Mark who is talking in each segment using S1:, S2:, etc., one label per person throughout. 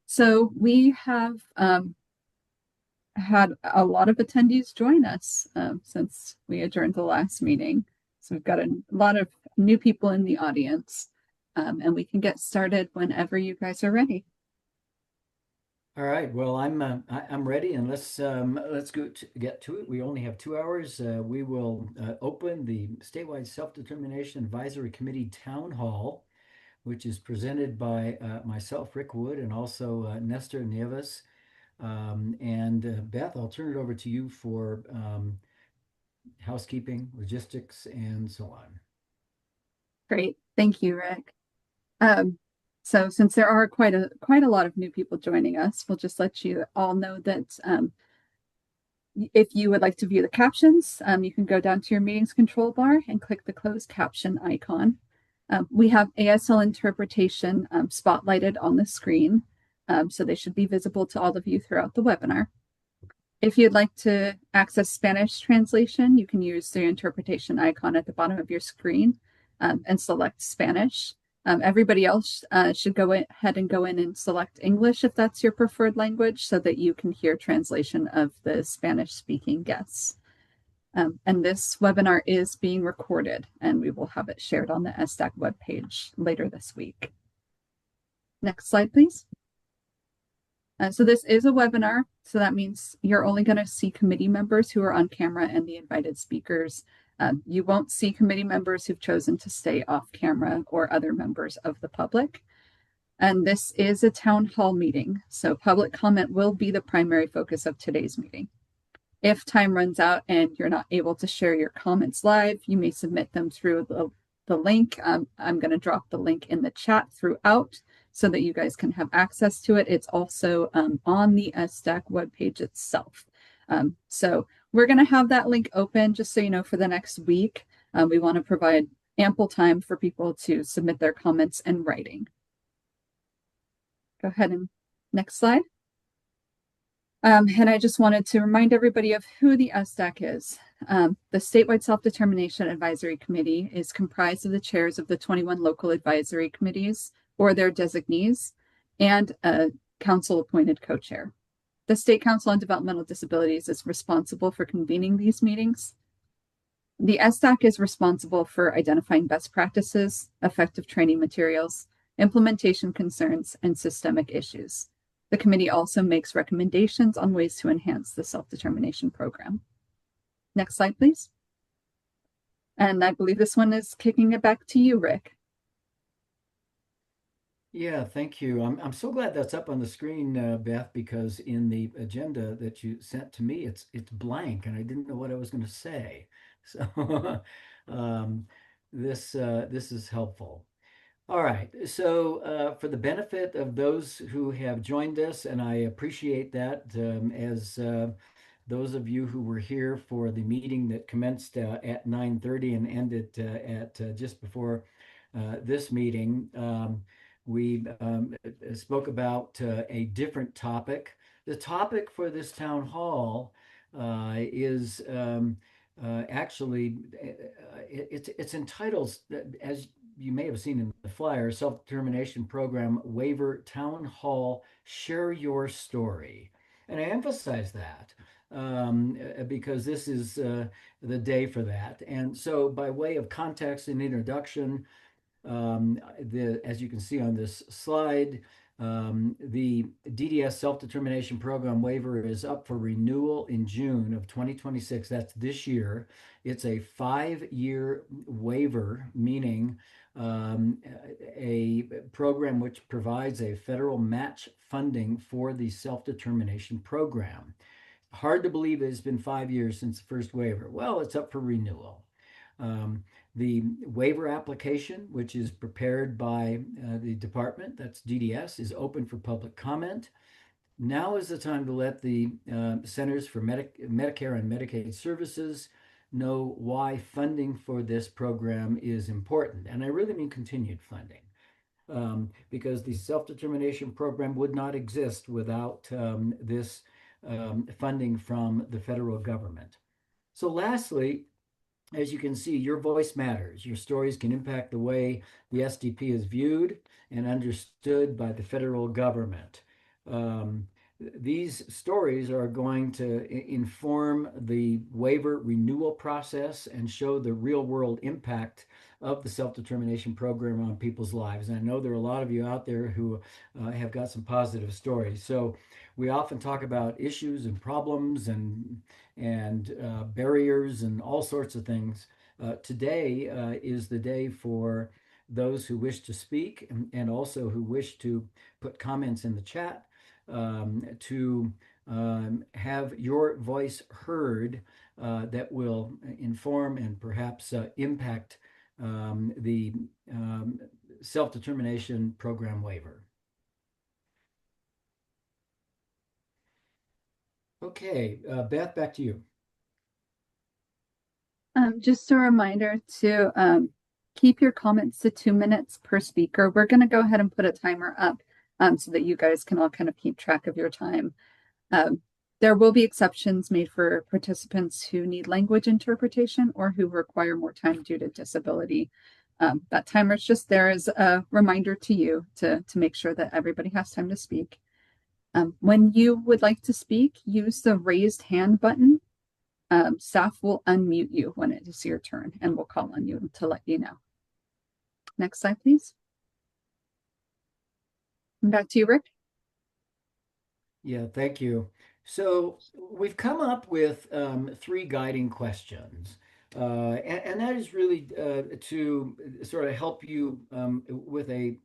S1: So we have had a lot of attendees join us since we adjourned the last meeting. So we've got a lot of new people in the audience, and we can get started whenever you guys are ready.
S2: All right. Well, I'm ready, and let's get to it. We only have 2 hours. We will open the statewide self-determination advisory committee town hall, which is presented by myself, Rick Wood, and also Nestor Nieves. And Beth, I'll turn it over to you for housekeeping, logistics, and so on.
S1: Great, thank you, Rick. Um, so since there are quite a lot of new people joining us, we'll just let you all know that if you would like to view the captions, you can go down to your meetings control bar and click the closed caption icon. We have ASL interpretation spotlighted on the screen, so they should be visible to all of you throughout the webinar. If you'd like to access Spanish translation, you can use the interpretation icon at the bottom of your screen and select Spanish. Everybody else should go ahead and go in and select English if that's your preferred language so that you can hear translation of the Spanish speaking guests. And this webinar is being recorded and we will have it shared on the SSDAC webpage later this week. Next slide, please. So this is a webinar, so that means you're only going to see committee members who are on camera and the invited speakers. You won't see committee members who've chosen to stay off camera or other members of the public. And this is a town hall meeting, so public comment will be the primary focus of today's meeting. If time runs out and you're not able to share your comments live, you may submit them through the link. I'm going to drop the link in the chat throughout so that you guys can have access to it. It's also on the SSDAC webpage itself. So we're going to have that link open just so you know for the next week. We want to provide ample time for people to submit their comments in writing. Go ahead and next slide. And I just wanted to remind everybody of who the SSDAC is. The Statewide Self-Determination Advisory Committee is comprised of the chairs of the 21 local advisory committees or their designees and a council-appointed co-chair. The State Council on Developmental Disabilities is responsible for convening these meetings. The SSDAC is responsible for identifying best practices, effective training materials, implementation concerns, and systemic issues. The committee also makes recommendations on ways to enhance the self-determination program. Next slide, please. And I believe this one is kicking it back to you, Rick.
S2: Yeah, thank you. I'm so glad that's up on the screen, Beth, because in the agenda that you sent to me, it's blank, and I didn't know what I was going to say. So this is helpful. All right. So for the benefit of those who have joined us, and I appreciate that, as those of you who were here for the meeting that commenced at 9:30 and ended at just before this meeting. We spoke about a different topic. The topic for this town hall is actually it's entitled, as you may have seen in the flyer, Self-Determination Program Waiver Town Hall Share Your Story. And I emphasize that because this is the day for that. And so by way of context and introduction, as you can see on this slide, the DDS Self-Determination Program waiver is up for renewal in June of 2026. That's this year. It's a 5-year waiver, meaning a program which provides a federal match funding for the self-determination program. Hard to believe it's been 5 years since the first waiver. Well, it's up for renewal. The waiver application, which is prepared by the department, that's DDS, is open for public comment. Now is the time to let the Centers for Medicare and Medicaid Services know why funding for this program is important. And I really mean continued funding, because the self-determination program would not exist without this funding from the federal government. So lastly, as you can see, your voice matters. Your stories can impact the way the SDP is viewed and understood by the federal government. Um, these stories are going to inform the waiver renewal process and show the real world impact of the self-determination program on people's lives. And I know there are a lot of you out there who have got some positive stories. So we often talk about issues and problems and barriers and all sorts of things. Today is the day for those who wish to speak and also who wish to put comments in the chat to have your voice heard that will inform and perhaps impact the self-determination program waiver. Okay, Beth, back to you.
S1: Just a reminder to keep your comments to 2 minutes per speaker. We're going to go ahead and put a timer up so that you guys can all kind of keep track of your time. There will be exceptions made for participants who need language interpretation or who require more time due to disability. That timer is just there as a reminder to you to make sure that everybody has time to speak. When you would like to speak, use the raised hand button. Staff will unmute you when it is your turn and we'll call on you to let you know. Next slide, please. And back to you, Rick.
S2: Yeah, thank you. So we've come up with 3 guiding questions. And that is really to sort of help you with a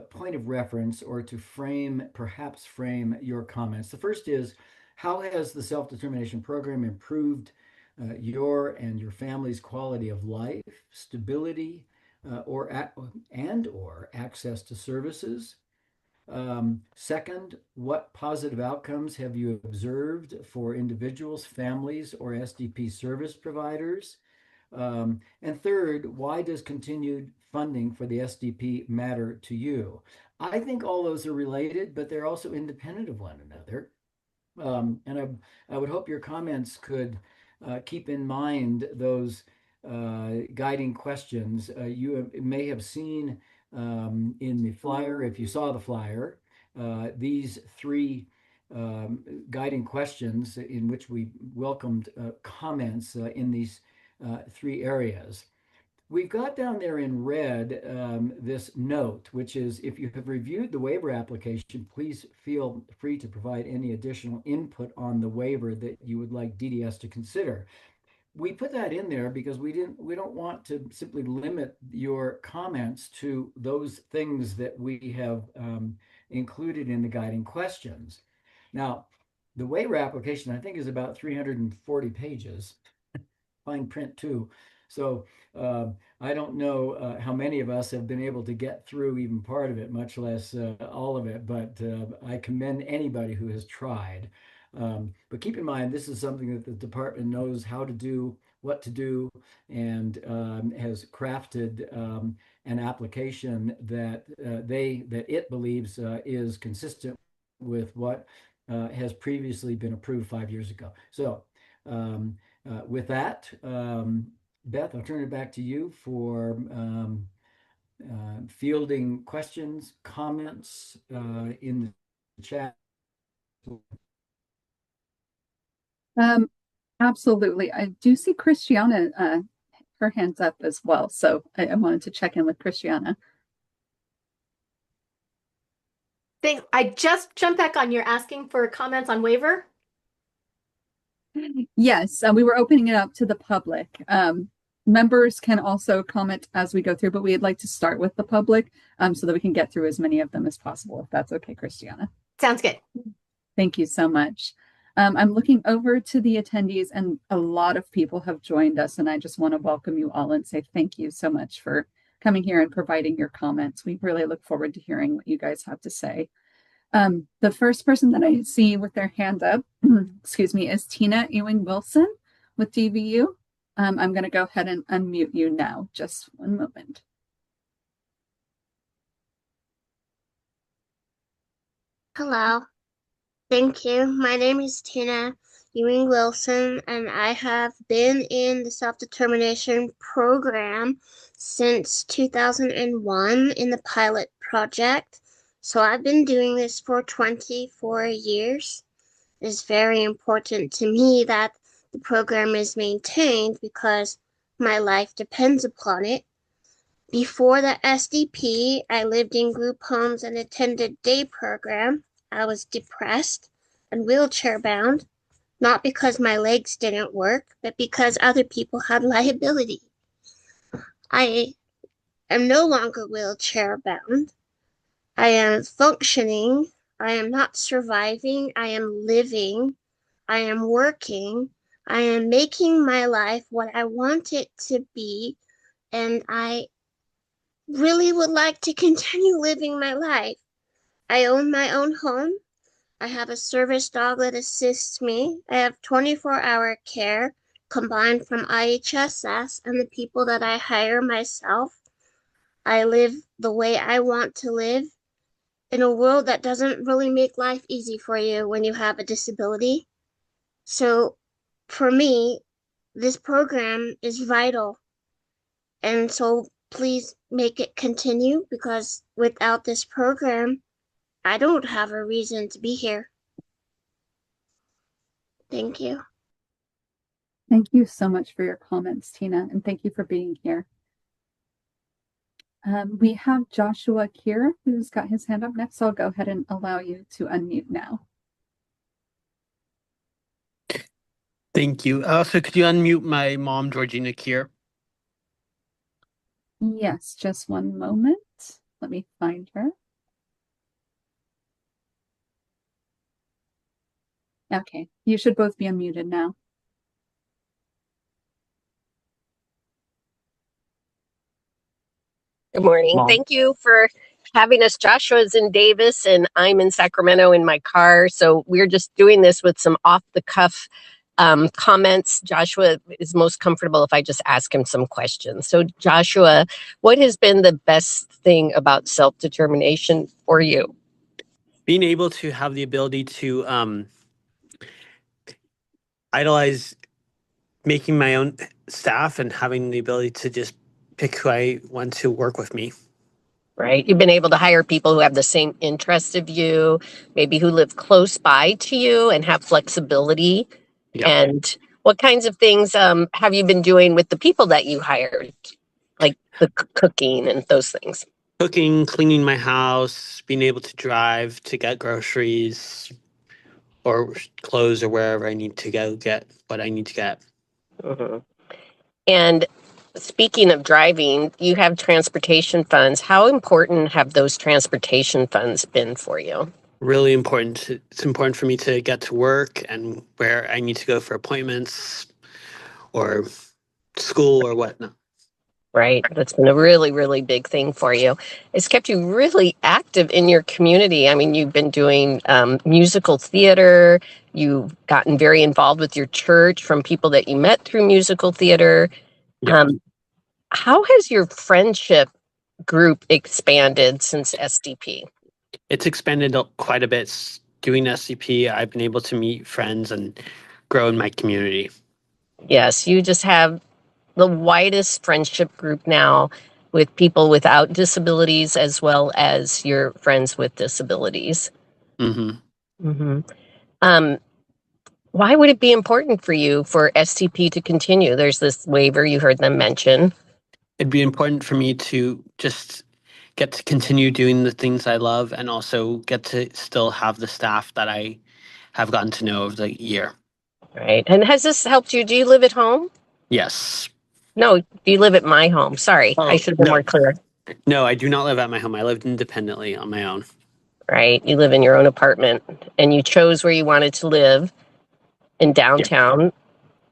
S2: point of reference or to perhaps frame your comments. The first is, how has the self-determination program improved your and your family's quality of life, stability, or access to services? Second, what positive outcomes have you observed for individuals, families, or SDP service providers? And third, why does continued funding for the SDP matter to you? I think all those are related, but they're also independent of one another. And I would hope your comments could keep in mind those guiding questions. You may have seen in the flyer, if you saw the flyer, these 3 guiding questions in which we welcomed comments in these 3 areas. We've got down there in red this note, which is, if you have reviewed the waiver application, please feel free to provide any additional input on the waiver that you would like DDS to consider. We put that in there because we don't want to simply limit your comments to those things that we have included in the guiding questions. Now, the waiver application, I think, is about 340 pages, fine print too. So I don't know how many of us have been able to get through even part of it, much less all of it, but I commend anybody who has tried. But keep in mind, this is something that the department knows how to do, what to do, and has crafted an application that it believes is consistent with what has previously been approved 5 years ago. So with that, Beth, I'll turn it back to you for fielding questions, comments in the chat.
S1: Absolutely. I do see Christiana, her hand's up as well. So I wanted to check in with Christiana.
S3: Thanks. I just jumped back on. You're asking for comments on waiver?
S1: Yes, we were opening it up to the public. Members can also comment as we go through, but we'd like to start with the public so that we can get through as many of them as possible, if that's okay, Christiana.
S3: Sounds good.
S1: Thank you so much. I'm looking over to the attendees, and a lot of people have joined us, and I just want to welcome you all and say thank you so much for coming here and providing your comments. We really look forward to hearing what you guys have to say. The first person that I see with their hand up, excuse me, is Tina Ewing Wilson with DVU. I'm going to go ahead and unmute you now. Just one moment.
S4: Hello. Thank you. My name is Tina Ewing Wilson, and I have been in the self-determination program since 2001 in the pilot project. So I've been doing this for 24 years. It's very important to me that the program is maintained because my life depends upon it. Before the SDP, I lived in group homes and attended day program. I was depressed and wheelchair bound, not because my legs didn't work, but because other people had liability. I am no longer wheelchair bound. I am functioning. I am not surviving. I am living. I am working. I am making my life what I want it to be. And I really would like to continue living my life. I own my own home. I have a service dog that assists me. I have 24-hour care combined from IHSS and the people that I hire myself. I live the way I want to live in a world that doesn't really make life easy for you when you have a disability. So for me, this program is vital. And so please make it continue, because without this program, I don't have a reason to be here. Thank you.
S1: Thank you so much for your comments, Tina, and thank you for being here. We have Joshua Kier, who's got his hand up next, so I'll go ahead and allow you to unmute now.
S5: Thank you. Also, could you unmute my mom, Georgina Kier?
S1: Yes, just one moment. Let me find her. Okay, you should both be unmuted now.
S6: Good morning.
S5: Mom.
S6: Thank you for having us. Joshua's in Davis and I'm in Sacramento in my car. So we're just doing this with some off the cuff comments. Joshua is most comfortable if I just ask him some questions. So Joshua, what has been the best thing about self-determination for you?
S5: Being able to have the ability to idolize making my own staff and having the ability to just pick who I want to work with me.
S6: Right? You've been able to hire people who have the same interests of you, maybe who live close by to you and have flexibility.
S5: Yeah.
S6: And what kinds of things have you been doing with the people that you hired? Like the cooking and those things.
S5: Cooking, cleaning my house, being able to drive to get groceries or clothes or wherever I need to go get what I need to get.
S6: Mm-hmm. And speaking of driving, you have transportation funds. How important have those transportation funds been for you?
S5: Really important. It's important for me to get to work and where I need to go for appointments or school or whatnot.
S6: Right. That's been a really, really big thing for you. It's kept you really active in your community. I mean, you've been doing musical theater. You've gotten very involved with your church from people that you met through musical theater.
S5: Yeah.
S6: How has your friendship group expanded since SDP?
S5: It's expanded quite a bit. Doing SCP, I've been able to meet friends and grow in my community.
S6: Yes, you just have the widest friendship group now with people without disabilities as well as your friends with disabilities.
S5: Mm-hmm.
S6: Mm-hmm. Why would it be important for you for STP to continue? There's this waiver you heard them mention.
S5: It'd be important for me to just get to continue doing the things I love and also get to still have the staff that I have gotten to know over the year.
S6: Right. And has this helped you? Do you live at home?
S5: Yes.
S6: No, do you live at my home? Sorry, I should have been more clear.
S5: No, I do not live at my home. I lived independently on my own.
S6: Right. You live in your own apartment and you chose where you wanted to live in downtown.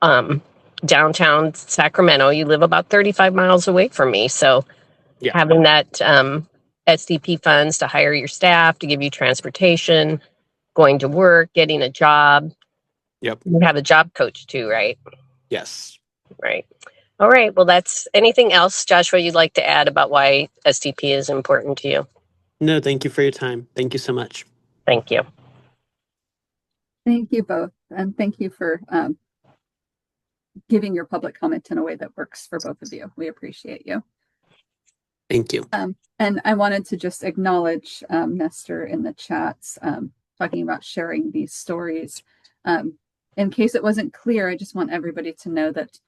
S5: Yeah.
S6: Downtown Sacramento. You live about 35 miles away from me. So having that SDP funds to hire your staff, to give you transportation, going to work, getting a job.
S5: Yep.
S6: You have a job coach too, right?
S5: Yes.
S6: Right. All right. Well, that's anything else, Joshua, you'd like to add about why SDP is important to you?
S5: No, thank you for your time. Thank you so much.
S6: Thank you.
S1: Thank you both. And thank you for giving your public comment in a way that works for both of you. We appreciate you.
S5: Thank you.
S1: And I wanted to just acknowledge Nestor in the chats talking about sharing these stories. In case it wasn't clear, I just want everybody to know that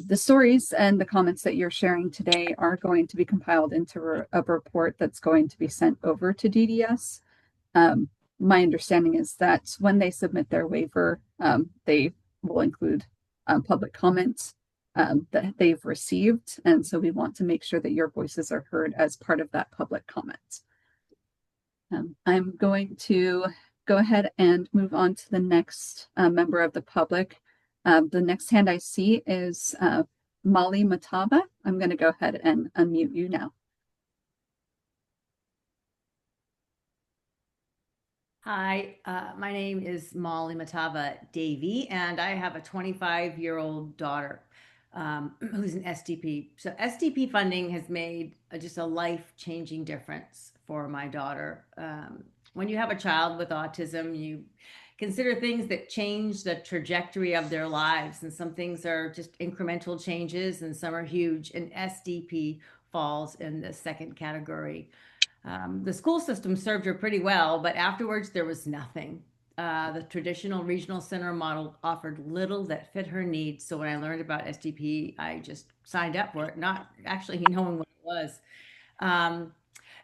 S1: the stories and the comments that you're sharing today are going to be compiled into a report that's going to be sent over to DDS. My understanding is that when they submit their waiver, they will include public comments that they've received. And so we want to make sure that your voices are heard as part of that public comment. I'm going to go ahead and move on to the next member of the public. The next hand I see is Molly Matava. I'm going to go ahead and unmute you now.
S7: Hi, my name is Molly Matava Davy, and I have a 25-year-old daughter who's an SDP. So SDP funding has made just a life-changing difference for my daughter. When you have a child with autism, you consider things that change the trajectory of their lives, and some things are just incremental changes and some are huge, and SDP falls in the second category. The school system served her pretty well, but afterwards there was nothing. The traditional regional center model offered little that fit her needs. So when I learned about SDP, I just signed up for it, not actually knowing what it was.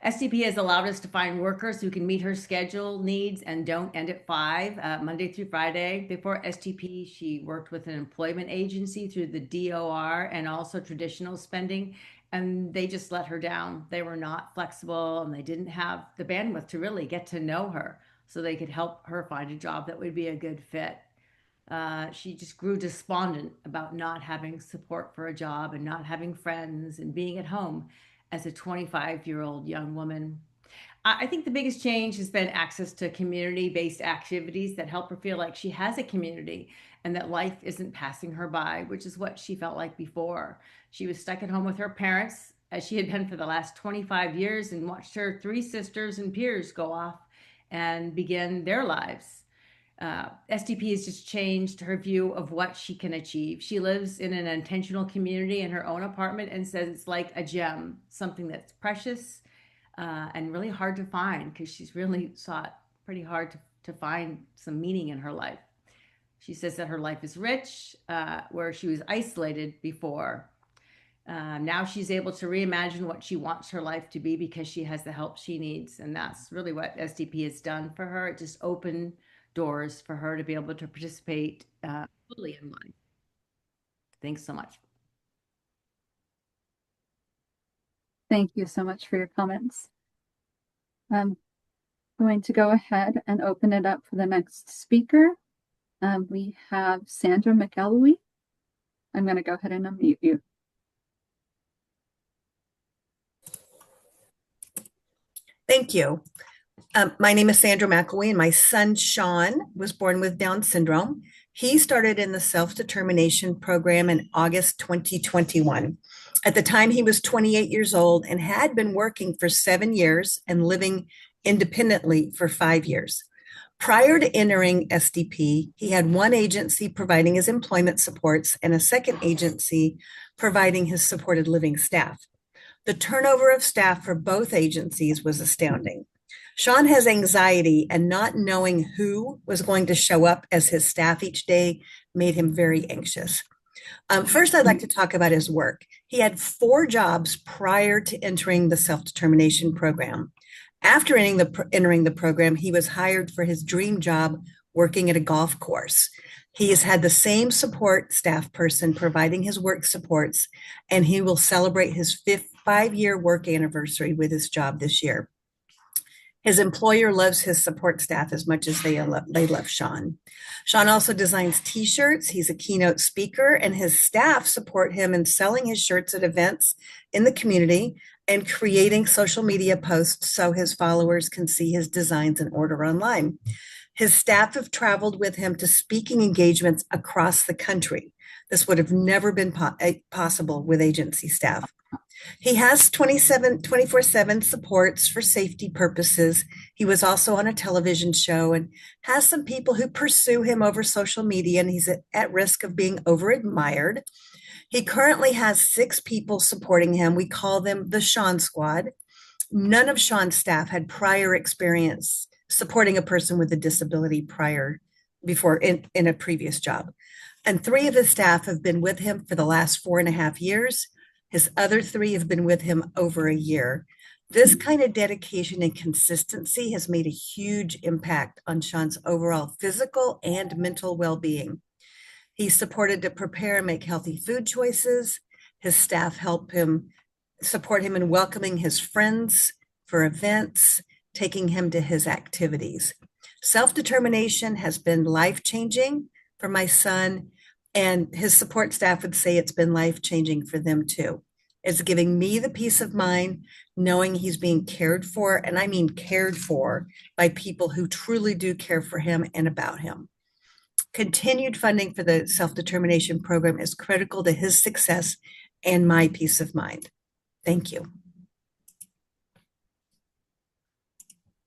S7: SDP has allowed us to find workers who can meet her schedule needs and don't end at 5, Monday through Friday. Before SDP, she worked with an employment agency through the DOR and also traditional spending, and they just let her down. They were not flexible, and they didn't have the bandwidth to really get to know her so they could help her find a job that would be a good fit. She just grew despondent about not having support for a job and not having friends and being at home as a 25-year-old young woman. I think the biggest change has been access to community-based activities that help her feel like she has a community and that life isn't passing her by, which is what she felt like before. She was stuck at home with her parents, as she had been for the last 25 years, and watched her 3 sisters and peers go off and begin their lives. SDP has just changed her view of what she can achieve. She lives in an intentional community in her own apartment and says it's like a gem, something that's precious and really hard to find, because she's really sought pretty hard to find some meaning in her life. She says that her life is rich, where she was isolated before. Now she's able to reimagine what she wants her life to be because she has the help she needs. And that's really what SDP has done for her. It just opened doors for her to be able to participate fully in life. Thanks so much.
S1: Thank you so much for your comments. I'm going to go ahead and open it up for the next speaker. We have Sandra McElwee. I'm going to go ahead and unmute you.
S8: Thank you. My name is Sandra McElwee, and my son Sean was born with Down syndrome. He started in the self-determination program in August 2021. At the time, he was 28 years old and had been working for 7 years and living independently for 5 years. Prior to entering SDP, he had one agency providing his employment supports and a second agency providing his supported living staff. The turnover of staff for both agencies was astounding. Sean has anxiety, and not knowing who was going to show up as his staff each day made him very anxious. First, I'd like to talk about his work. He had 4 jobs prior to entering the self-determination program. After entering the program, he was hired for his dream job working at a golf course. He has had the same support staff person providing his work supports, and he will celebrate his 5-year work anniversary with his job this year. His employer loves his support staff as much as they love Sean. Sean also designs t-shirts. He's a keynote speaker, and his staff support him in selling his shirts at events in the community and creating social media posts so his followers can see his designs and order online. His staff have traveled with him to speaking engagements across the country. This would have never been possible with agency staff. He has 24/7 supports for safety purposes. He was also on a television show and has some people who pursue him over social media, and he's at risk of being over admired. He currently has 6 people supporting him. We call them the Sean Squad. None of Sean's staff had prior experience supporting a person with a disability before in a previous job. And 3 of his staff have been with him for the last 4.5 years. His other 3 have been with him over a year. This kind of dedication and consistency has made a huge impact on Sean's overall physical and mental well-being. He's supported to prepare and make healthy food choices. His staff help him support him in welcoming his friends for events, taking him to his activities. Self-determination has been life-changing for my son, and his support staff would say it's been life-changing for them too. It's giving me the peace of mind knowing he's being cared for, and I mean cared for, by people who truly do care for him and about him. Continued funding for the self-determination program is critical to his success and my peace of mind. Thank you.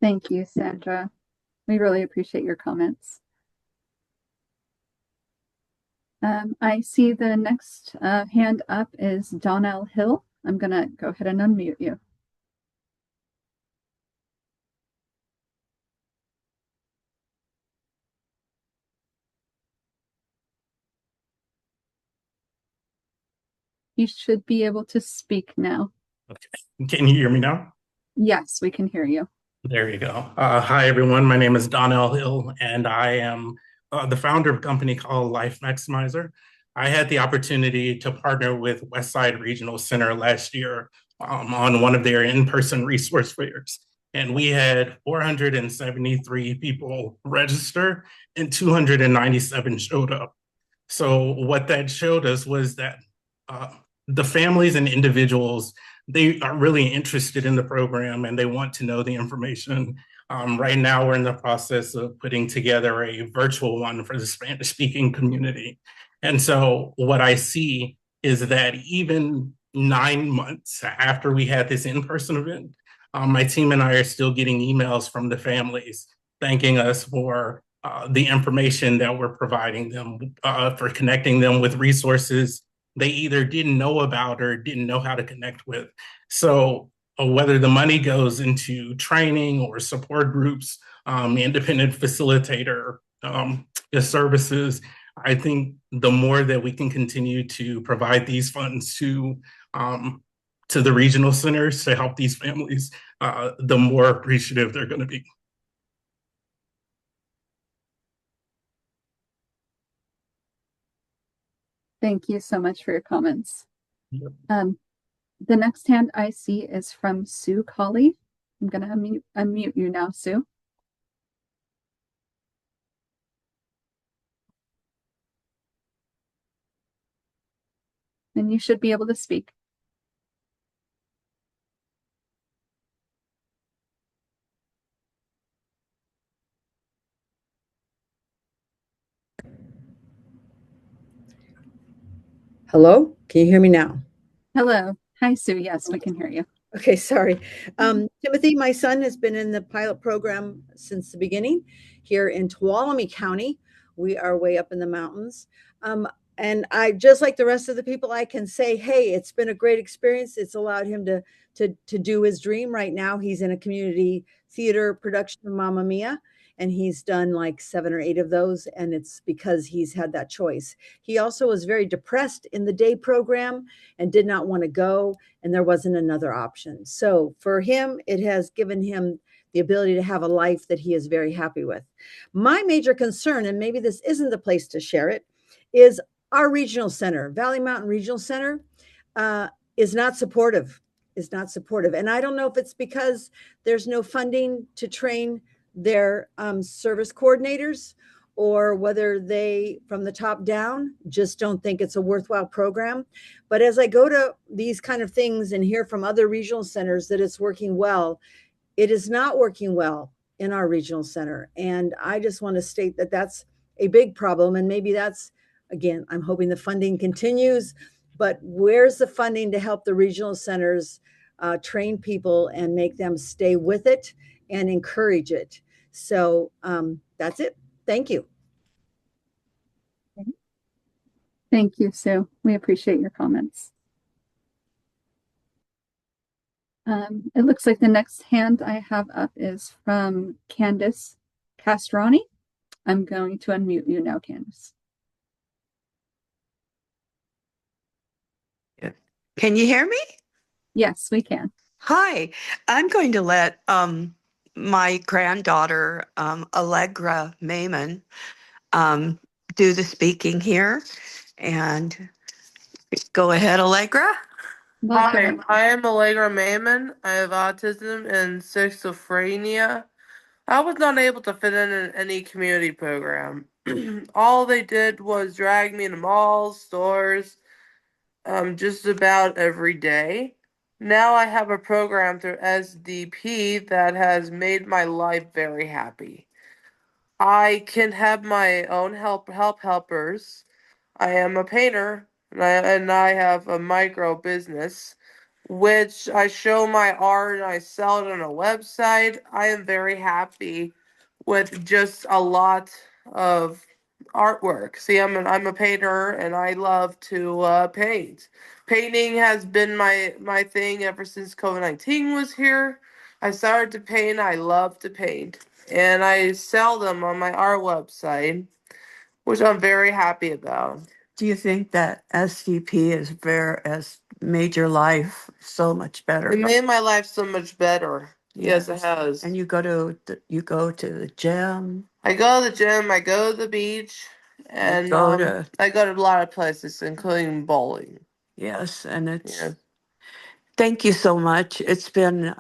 S1: Thank you, Sandra. We really appreciate your comments. I see the next hand up is Donnell Hill. I'm going to go ahead and unmute you. You should be able to speak now.
S9: Okay. Can you hear me now?
S1: Yes, we can hear you.
S9: There you go. Hi, everyone. My name is Donnell Hill, and I am the founder of a company called Life Maximizer. I had the opportunity to partner with Westside Regional Center last year on one of their in-person resource fairs. And we had 473 people register and 297 showed up. So what that showed us was that the families and individuals, they are really interested in the program and they want to know the information. Right now, we're in the process of putting together a virtual one for the Spanish-speaking community. And so what I see is that even 9 months after we had this in-person event, my team and I are still getting emails from the families thanking us for the information that we're providing them, for connecting them with resources they either didn't know about or didn't know how to connect with. So whether the money goes into training or support groups, independent facilitator services, I think the more that we can continue to provide these funds to the regional centers to help these families, the more appreciative they're going to be.
S1: Thank you so much for your comments.
S9: Yep.
S1: The next hand I see is from Sue Colley. I'm going to unmute you now, Sue. And you should be able to speak.
S10: Hello, can you hear me now?
S1: Hello. Hi, Sue. Yes, we can hear you.
S10: Okay, sorry. Timothy, my son, has been in the pilot program since the beginning here in Tuolumne County. We are way up in the mountains. And I, just like the rest of the people, I can say, hey, it's been a great experience. It's allowed him to do his dream. Right now, he's in a community theater production of Mamma Mia, and he's done like 7 or 8 of those, and it's because he's had that choice. He also was very depressed in the day program and did not want to go, and there wasn't another option. So for him, it has given him the ability to have a life that he is very happy with. My major concern, and maybe this isn't the place to share it, is our regional center, Valley Mountain Regional Center, is not supportive, And I don't know if it's because there's no funding to train their service coordinators, or whether they, from the top down, just don't think it's a worthwhile program. But as I go to these kind of things and hear from other regional centers that it's working well, it is not working well in our regional center. And I just want to state that that's a big problem. And maybe that's, again, I'm hoping the funding continues but where's the funding to help the regional centers train people and make them stay with it and encourage it? So that's it. Thank you.
S1: Thank you, Sue. We appreciate your comments. It looks like the next hand I have up is from Candace Castroni. I'm going to unmute you now, Candace.
S11: Can you hear me?
S1: Yes, we can.
S11: Hi, I'm going to let my granddaughter, Allegra Mayman, do the speaking here. And go ahead, Allegra.
S1: Welcome.
S12: Hi, I am Allegra Mayman. I have autism and schizophrenia. I was not able to fit in any community program. All they did was drag me to malls, stores, just about every day. Now I have a program through SDP that has made my life very happy. I can have my own helpers. I am a painter, and I have a micro business, which I show my art and I sell it on a website. I am very happy with just a lot of artwork. See, I'm a painter and I love to paint. Painting has been my thing ever since COVID-19 was here. I started to paint. I love to paint, and I sell them on my art website, which I'm very happy about.
S11: Do you think that SDP has made your life so much better?
S12: It made my life so much better. Yes, it has.
S11: And you go to the gym.
S12: I go to the gym. I go to the beach, and I go to a lot of places, including bowling.
S11: Yes, and thank you so much. It's been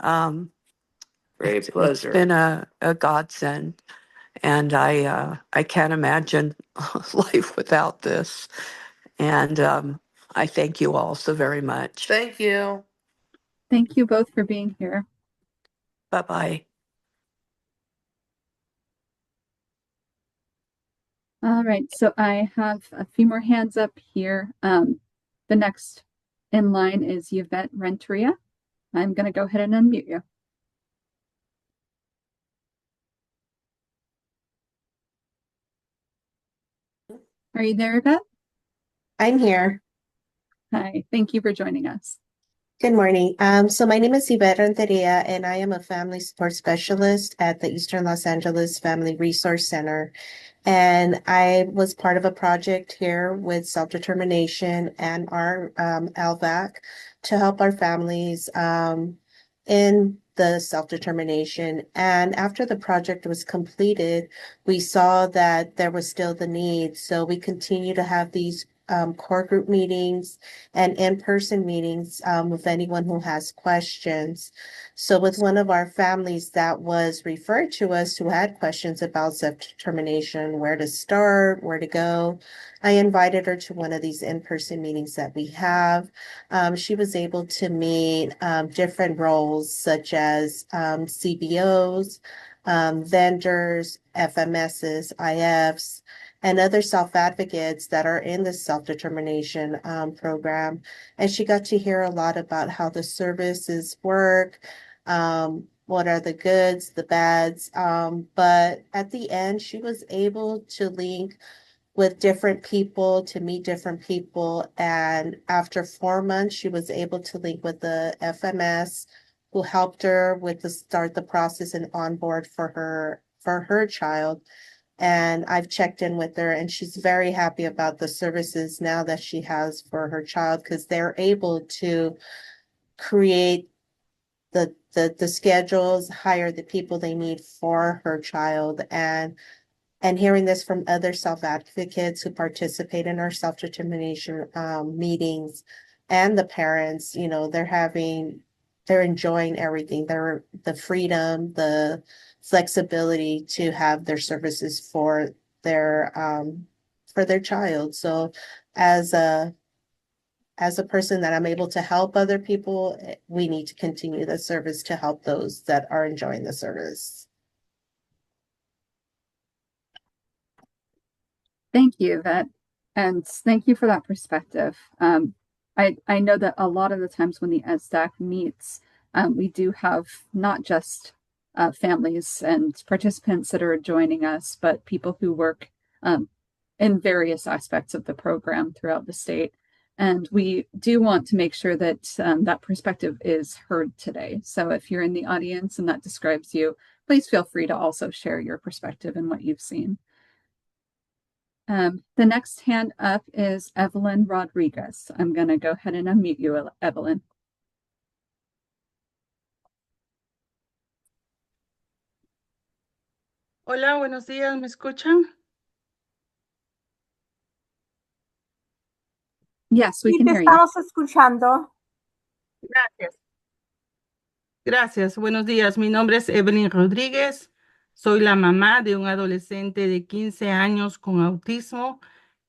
S12: Great pleasure.
S11: It's been a godsend, and I can't imagine life without this. And I thank you all so very much.
S12: Thank you.
S1: Thank you both for being here.
S11: Bye-bye.
S1: All right, so I have a few more hands up here. The next in line is Yvette Renteria. I'm going to go ahead and unmute you. Are you there, Yvette?
S13: I'm here.
S1: Hi, thank you for joining us.
S13: Good morning. So my name is Yvette Renteria, and I am a family support specialist at the Eastern Los Angeles Family Resource Center. And I was part of a project here with self-determination and our LVAC to help our families in the self-determination. And after the project was completed, we saw that there was still the need. So we continue to have these core group meetings and in-person meetings with anyone who has questions. So with one of our families that was referred to us who had questions about self-determination, where to start, where to go, I invited her to one of these in-person meetings that we have. She was able to meet different roles such as CBOs, vendors, FMSs, IFs, and other self-advocates that are in the self-determination program. And she got to hear a lot about how the services work, what are the goods, the bads. But at the end, she was able to link with different people, to meet different people. And after 4 months, she was able to link with the FMS who helped her with start the process and onboard for her child. And I've checked in with her, and she's very happy about the services now that she has for her child, because they're able to create the schedules, hire the people they need for her child. And hearing this from other self-advocates who participate in our self-determination meetings, and the parents, they're enjoying everything. The freedom, the flexibility to have their services for their child. So as a person that I'm able to help other people, we need to continue the service to help those that are enjoying the service.
S1: Thank you, Yvette, and thank you for that perspective. I know that a lot of the times when the SSDAC meets, we do have not just families and participants that are joining us, but people who work in various aspects of the program throughout the state. And we do want to make sure that that perspective is heard today. So if you're in the audience and that describes you, please feel free to also share your perspective and what you've seen. The next hand up is Evelyn Rodriguez. I'm going to go ahead and unmute you, Evelyn.
S14: Hola, buenos días, ¿me escuchan?
S1: Yes, we
S15: Sí,
S1: can
S15: te
S1: hear you.
S15: estamos escuchando.
S14: Gracias. Gracias, buenos días. Mi nombre es Evelyn Rodríguez. Soy la mamá de un adolescente de 15 años con autismo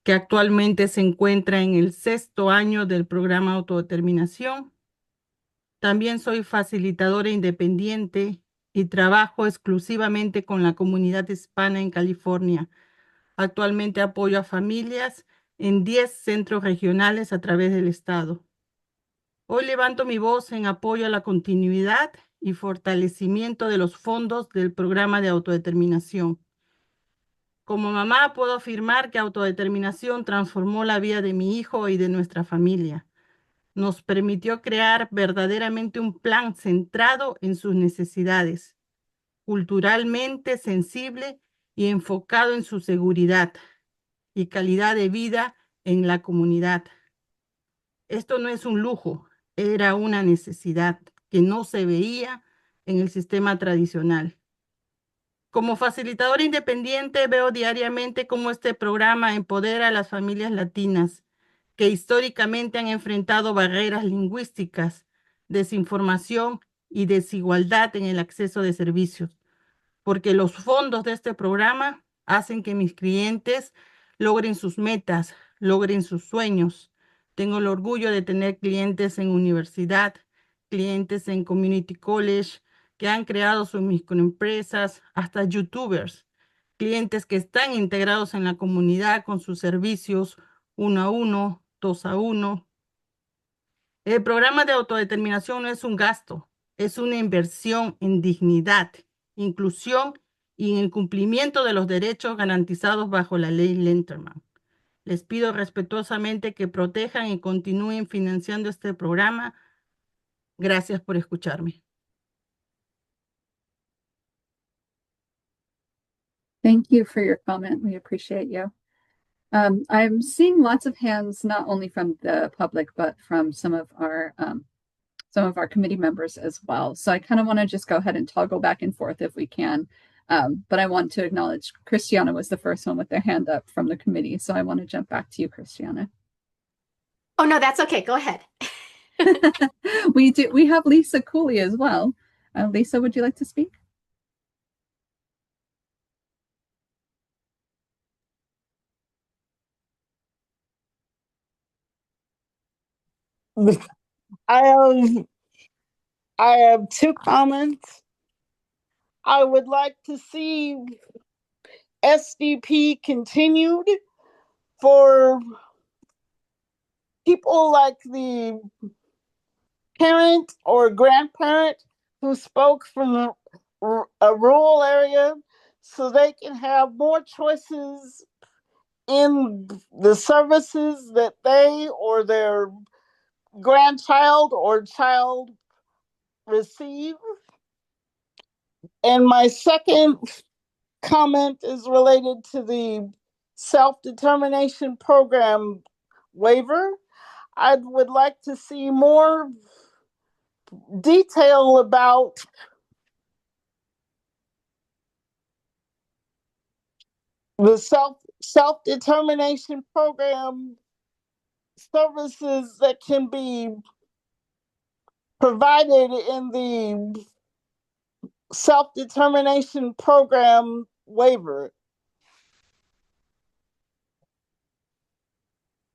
S14: que actualmente se encuentra en el 6º año del programa Autodeterminación. También soy facilitadora independiente y trabajo exclusivamente con la comunidad hispana en California. Actualmente apoyo a familias en 10 centros regionales a través del estado. Hoy levanto mi voz en apoyo a la continuidad y fortalecimiento de los fondos del programa de autodeterminación. Como mamá puedo afirmar que autodeterminación transformó la vida de mi hijo y de nuestra familia. Nos permitió crear verdaderamente un plan centrado en sus necesidades, culturalmente sensible y enfocado en su seguridad y calidad de vida en la comunidad. Esto no es un lujo, era una necesidad que no se veía en el sistema tradicional. Como facilitadora independiente veo diariamente cómo este programa empodera a las familias latinas que históricamente han enfrentado barreras lingüísticas, desinformación y desigualdad en el acceso de servicios, porque los fondos de este programa hacen que mis clientes logren sus metas, logren sus sueños. Tengo el orgullo de tener clientes en universidad, clientes en community college, que han creado sus microempresas, hasta youtubers, clientes que están integrados en la comunidad con sus servicios 1 a 1, 2 a 1. El programa de autodeterminación no es un gasto, es una inversión en dignidad, inclusión y en el cumplimiento de los derechos garantizados bajo la ley Lenterman. Les pido respetuosamente que protejan y continúen financiando este programa. Gracias por escucharme.
S1: Thank you for your comment. We appreciate you. I'm seeing lots of hands, not only from the public, but from some of our committee members as well. So I kind of want to just go ahead and toggle back and forth if we can. But I want to acknowledge Christiana was the first one with their hand up from the committee. So I want to jump back to you, Christiana.
S3: Oh, no, that's okay. Go ahead.
S1: We have Lisa Cooley as well. Lisa, would you like to speak?
S16: I have two comments. I would like to see SDP continued for people like the parent or grandparent who spoke from a rural area so they can have more choices in the services that they or their grandchild or child receive. And my second comment is related to the self-determination program waiver. I would like to see more detail about the self-determination program services that can be provided in the self-determination program waiver.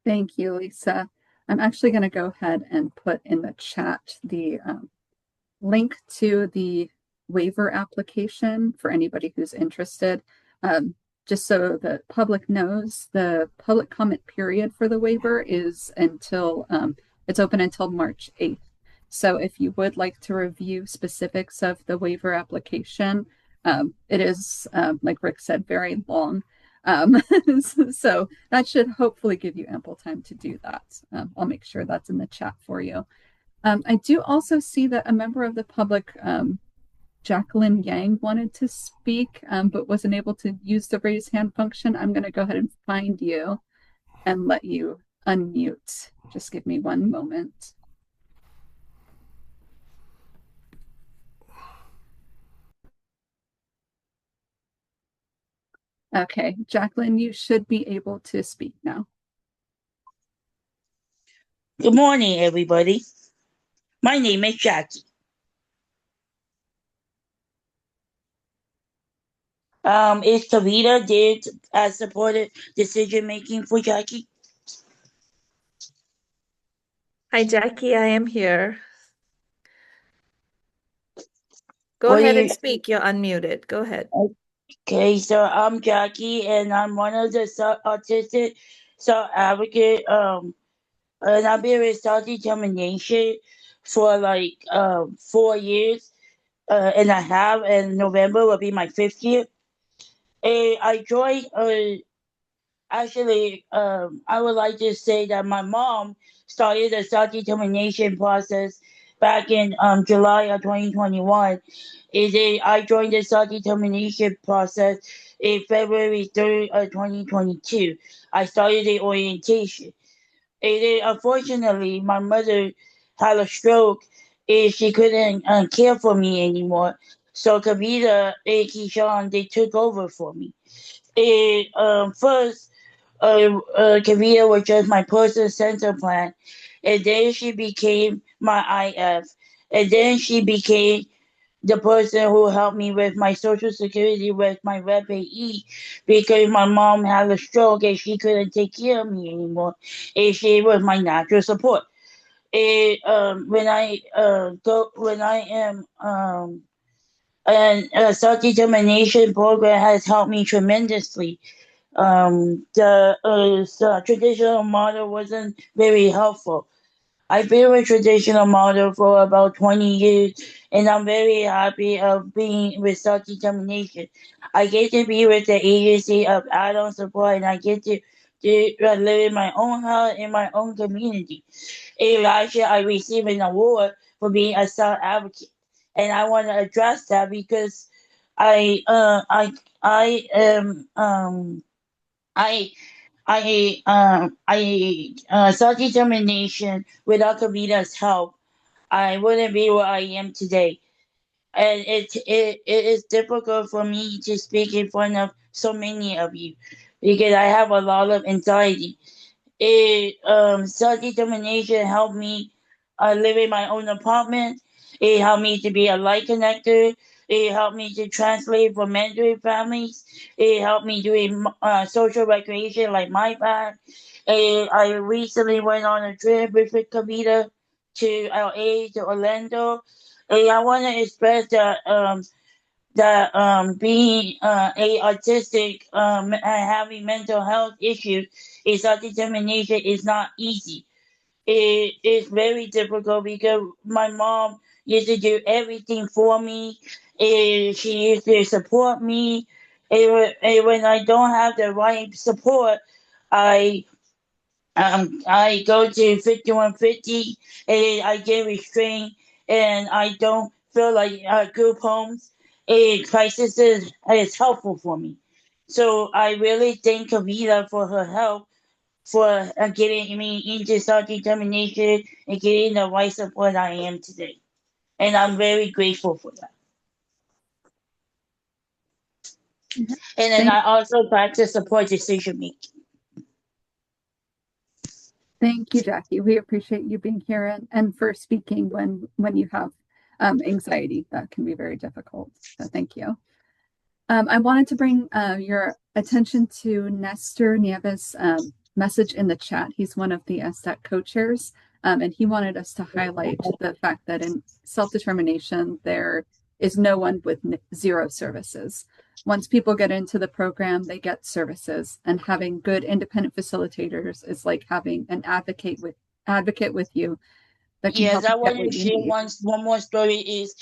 S1: Thank you, Lisa. I'm actually going to go ahead and put in the chat the link to the waiver application for anybody who's interested. Just so the public knows, the public comment period for the waiver is until It's open until March 8th. So if you would like to review specifics of the waiver application, it is, like Rick said, very long. So that should hopefully give you ample time to do that. I'll make sure that's in the chat for you. I do also see that a member of the public, Jacqueline Yang, wanted to speak, but wasn't able to use the raise hand function. I'm going to go ahead and find you and let you unmute. Just give me one moment. Okay, Jacqueline, you should be able to speak now.
S15: Good morning, everybody. My name is Jackie. Is Kavita did as supported decision making for Jackie?
S17: Hi, Jackie, I am here. Go ahead and speak. You're unmuted. Go ahead.
S15: Okay, so I'm Jackie, and I'm one of the autistic advocate. And I've been with self-determination for like 4 years and a half, and November will be my 5th year. And I joined. Actually, I would like to say that my mom started the self-determination process back in July of 2021. I joined the self-determination process in February 3rd of 2022. I started the orientation. And then, unfortunately, my mother had a stroke and she couldn't care for me anymore. So Kavita and Keyshawn, they took over for me. And first, Kavita was just my person center plan, and then she became my IF, and then she became the person who helped me with my social security with my Rep AE because my mom had a stroke and she couldn't take care of me anymore, and she was my natural support. And when I am and self determination program has helped me tremendously. The traditional model wasn't very helpful. I've been with traditional model for about 20 years, and I'm very happy of being with self determination. I get to be with the agency of adult support, and I get to live in my own house in my own community. And last year, I received an award for being a self advocate, and I want to address that because I am self determination without Kavita's help. I wouldn't be where I am today, and it is difficult for me to speak in front of so many of you because I have a lot of anxiety. Self determination helped me live in my own apartment. It helped me to be a light connector. It helped me to translate for mentoring families. It helped me doing social recreation like my path. And I recently went on a trip with Kavita to LA to Orlando. And I want to express that being a autistic and having mental health issues is self determination is not easy. It is very difficult because my mom used to do everything for me, and she used to support me. And when I don't have the right support, I I go to 5150 and I get restrained and I don't feel like group homes and crisis is helpful for me. So I really thank Kavita for her help for getting me into self determination and getting the right support I am today. And I'm very grateful for that. And then I also practice support decision making.
S1: Thank you, Jackie. We appreciate you being here and for speaking when you have anxiety. That can be very difficult. So thank you. I wanted to bring your attention to Nestor Nieves' message in the chat. He's one of the SSDAC co-chairs, and he wanted us to highlight the fact that in self-determination, there is no one with zero services. Once people get into the program, they get services, and having good independent facilitators is like having an advocate advocate with you that can
S15: Yes,
S1: help
S15: I
S1: you get
S15: want
S1: what
S15: to
S1: you
S15: share
S1: need.
S15: one more story is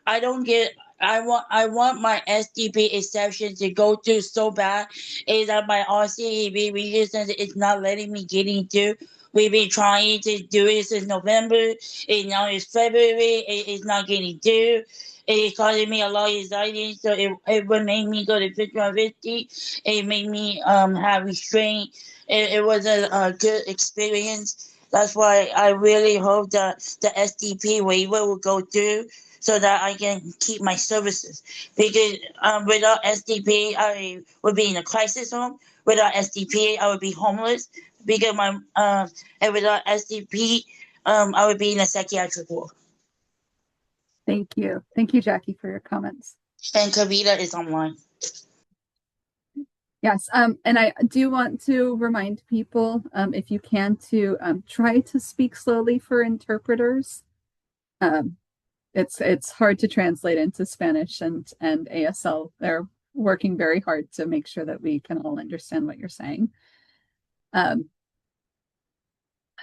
S15: I don't get I want my SDP exception to go through so bad is that my RCEB resistance is not letting me get into. We've been trying to do it since November and now it's February, it's not getting through. It's causing me a lot of anxiety, so it would make me go to 50/50. It made me have restraint. It was a good experience. That's why I really hope that the SDP waiver will go through so that I can keep my services. Because without SDP, I would be in a crisis home. Without SDP, I would be homeless. Because and without SDP, I would be in a psychiatric ward.
S1: Thank you. Thank you, Jackie, for your comments.
S15: And Kavita is online.
S1: Yes, and I do want to remind people, if you can, to try to speak slowly for interpreters. It's hard to translate into Spanish and ASL. They're working very hard to make sure that we can all understand what you're saying.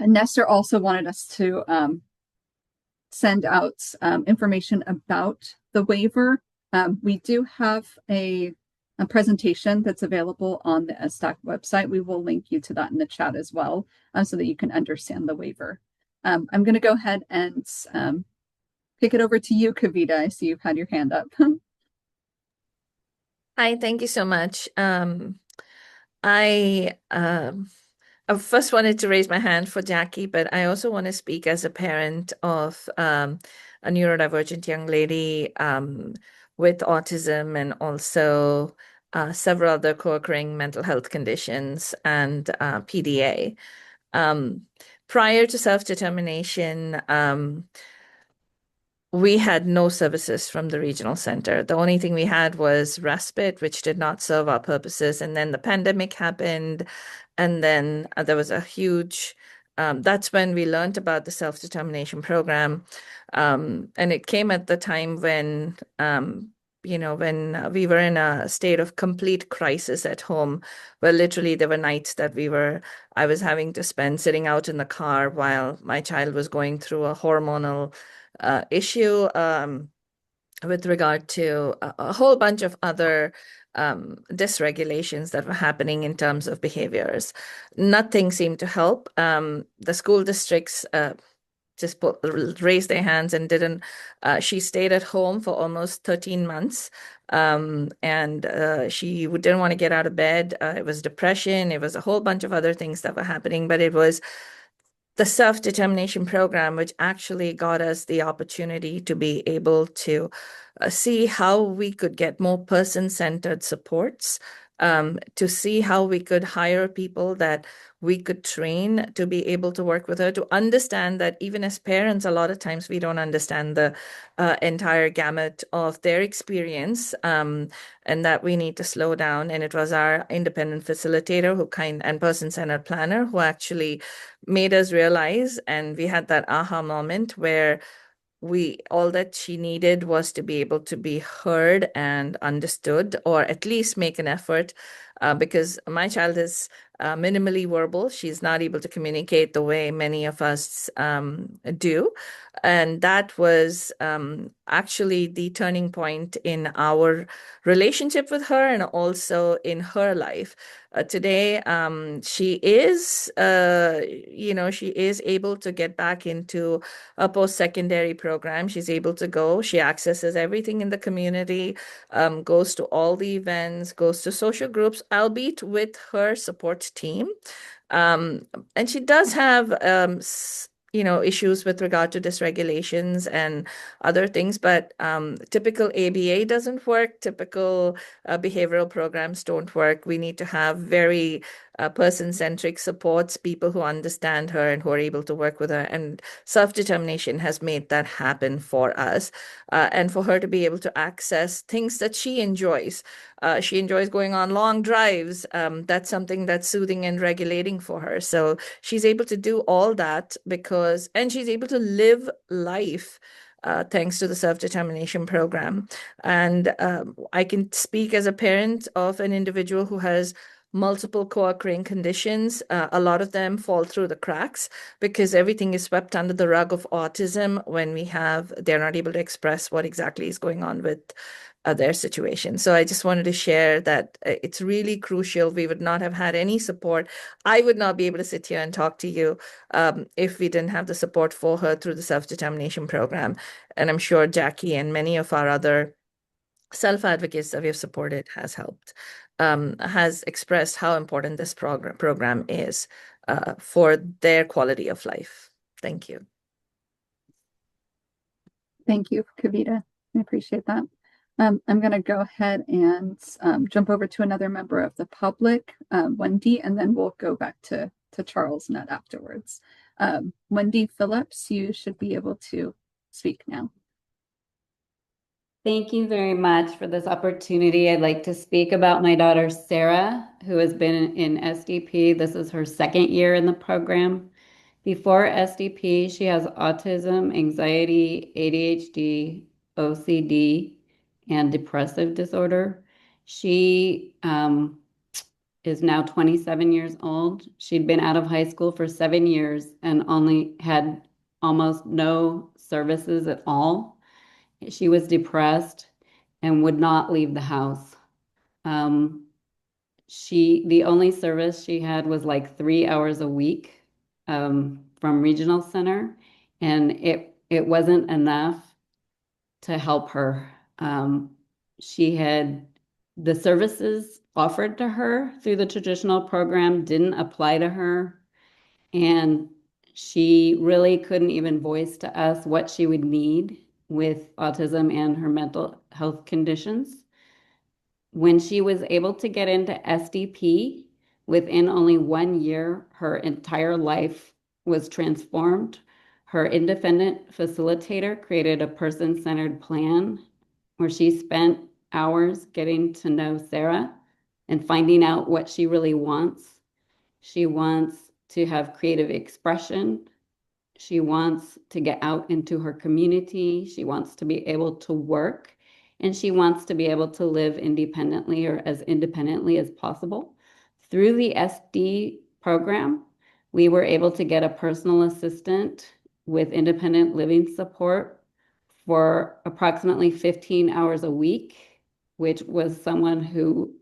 S1: Nestor also wanted us to send out information about the waiver. We do have a presentation that's available on the SSDAC website. We will link you to that in the chat as well, so that you can understand the waiver. I'm going to go ahead and kick it over to you, Kavita. I see you've had your hand up.
S17: Hi, thank you so much. I first wanted to raise my hand for Jackie, but I also want to speak as a parent of a neurodivergent young lady with autism and also several other co-occurring mental health conditions and PDA. Prior to self-determination, we had no services from the regional center. The only thing we had was respite, which did not serve our purposes. And then the pandemic happened. And then there was a huge, that's when we learned about the self-determination program. And it came at the time when, when we were in a state of complete crisis at home, where literally there were nights that I was having to spend sitting out in the car while my child was going through a hormonal issue with regard to a whole bunch of other dysregulations that were happening in terms of behaviors. Nothing seemed to help. The school districts just raised their hands and didn't. She stayed at home for almost 13 months. And she didn't want to get out of bed. It was depression. It was a whole bunch of other things that were happening, but it was the self-determination program, which actually got us the opportunity to be able to see how we could get more person-centered supports, to see how we could hire people that we could train to be able to work with her, to understand that even as parents, a lot of times we don't understand the entire gamut of their experience, and that we need to slow down. And it was our independent facilitator and person-centered planner who actually made us realize, and we had that aha moment where all that she needed was to be able to be heard and understood, or at least make an effort, because my child is minimally verbal. She's not able to communicate the way many of us do. And that was actually the turning point in our relationship with her and also in her life. Today, she is, she is able to get back into a post-secondary program. She's able to go. She accesses everything in the community, goes to all the events, goes to social groups, albeit with her support team. And she does have issues with regard to dysregulations and other things, but typical ABA doesn't work. Typical behavioral programs don't work. We need to have very person-centric supports, people who understand her and who are able to work with her. And self-determination has made that happen for us, and for her to be able to access things that she enjoys. She enjoys going on long drives. That's something that's soothing and regulating for her. So she's able to do all that and she's able to live life thanks to the self-determination program. And I can speak as a parent of an individual who has multiple co-occurring conditions. A lot of them fall through the cracks because everything is swept under the rug of autism when they're not able to express what exactly is going on with their situation. So I just wanted to share that it's really crucial. We would not have had any support. I would not be able to sit here and talk to you if we didn't have the support for her through the self-determination program. And I'm sure Jackie and many of our other self-advocates that we have supported has expressed how important this program is for their quality of life. Thank you.
S1: Thank you, Kavita. I appreciate that. I'm going to go ahead and jump over to another member of the public, Wendy, and then we'll go back to Charles Nutt afterwards. Wendy Phillips, you should be able to speak now.
S18: Thank you very much for this opportunity. I'd like to speak about my daughter, Sarah, who has been in SDP. This is her second year in the program. Before SDP, she has autism, anxiety, ADHD, OCD, and depressive disorder. She is now 27 years old. She'd been out of high school for 7 years and only had almost no services at all. She was depressed and would not leave the house. The only service she had was like 3 hours a week from regional center, and it wasn't enough to help her. The services offered to her through the traditional program didn't apply to her, and she really couldn't even voice to us what she would need with autism and her mental health conditions. When she was able to get into SDP, within only 1 year, her entire life was transformed. Her independent facilitator created a person-centered plan where she spent hours getting to know Sarah and finding out what she really wants. She wants to have creative expression. She wants to get out into her community. She wants to be able to work, and she wants to be able to live independently or as independently as possible. Through the SD program, we were able to get a personal assistant with independent living support for approximately 15 hours a week, which was someone who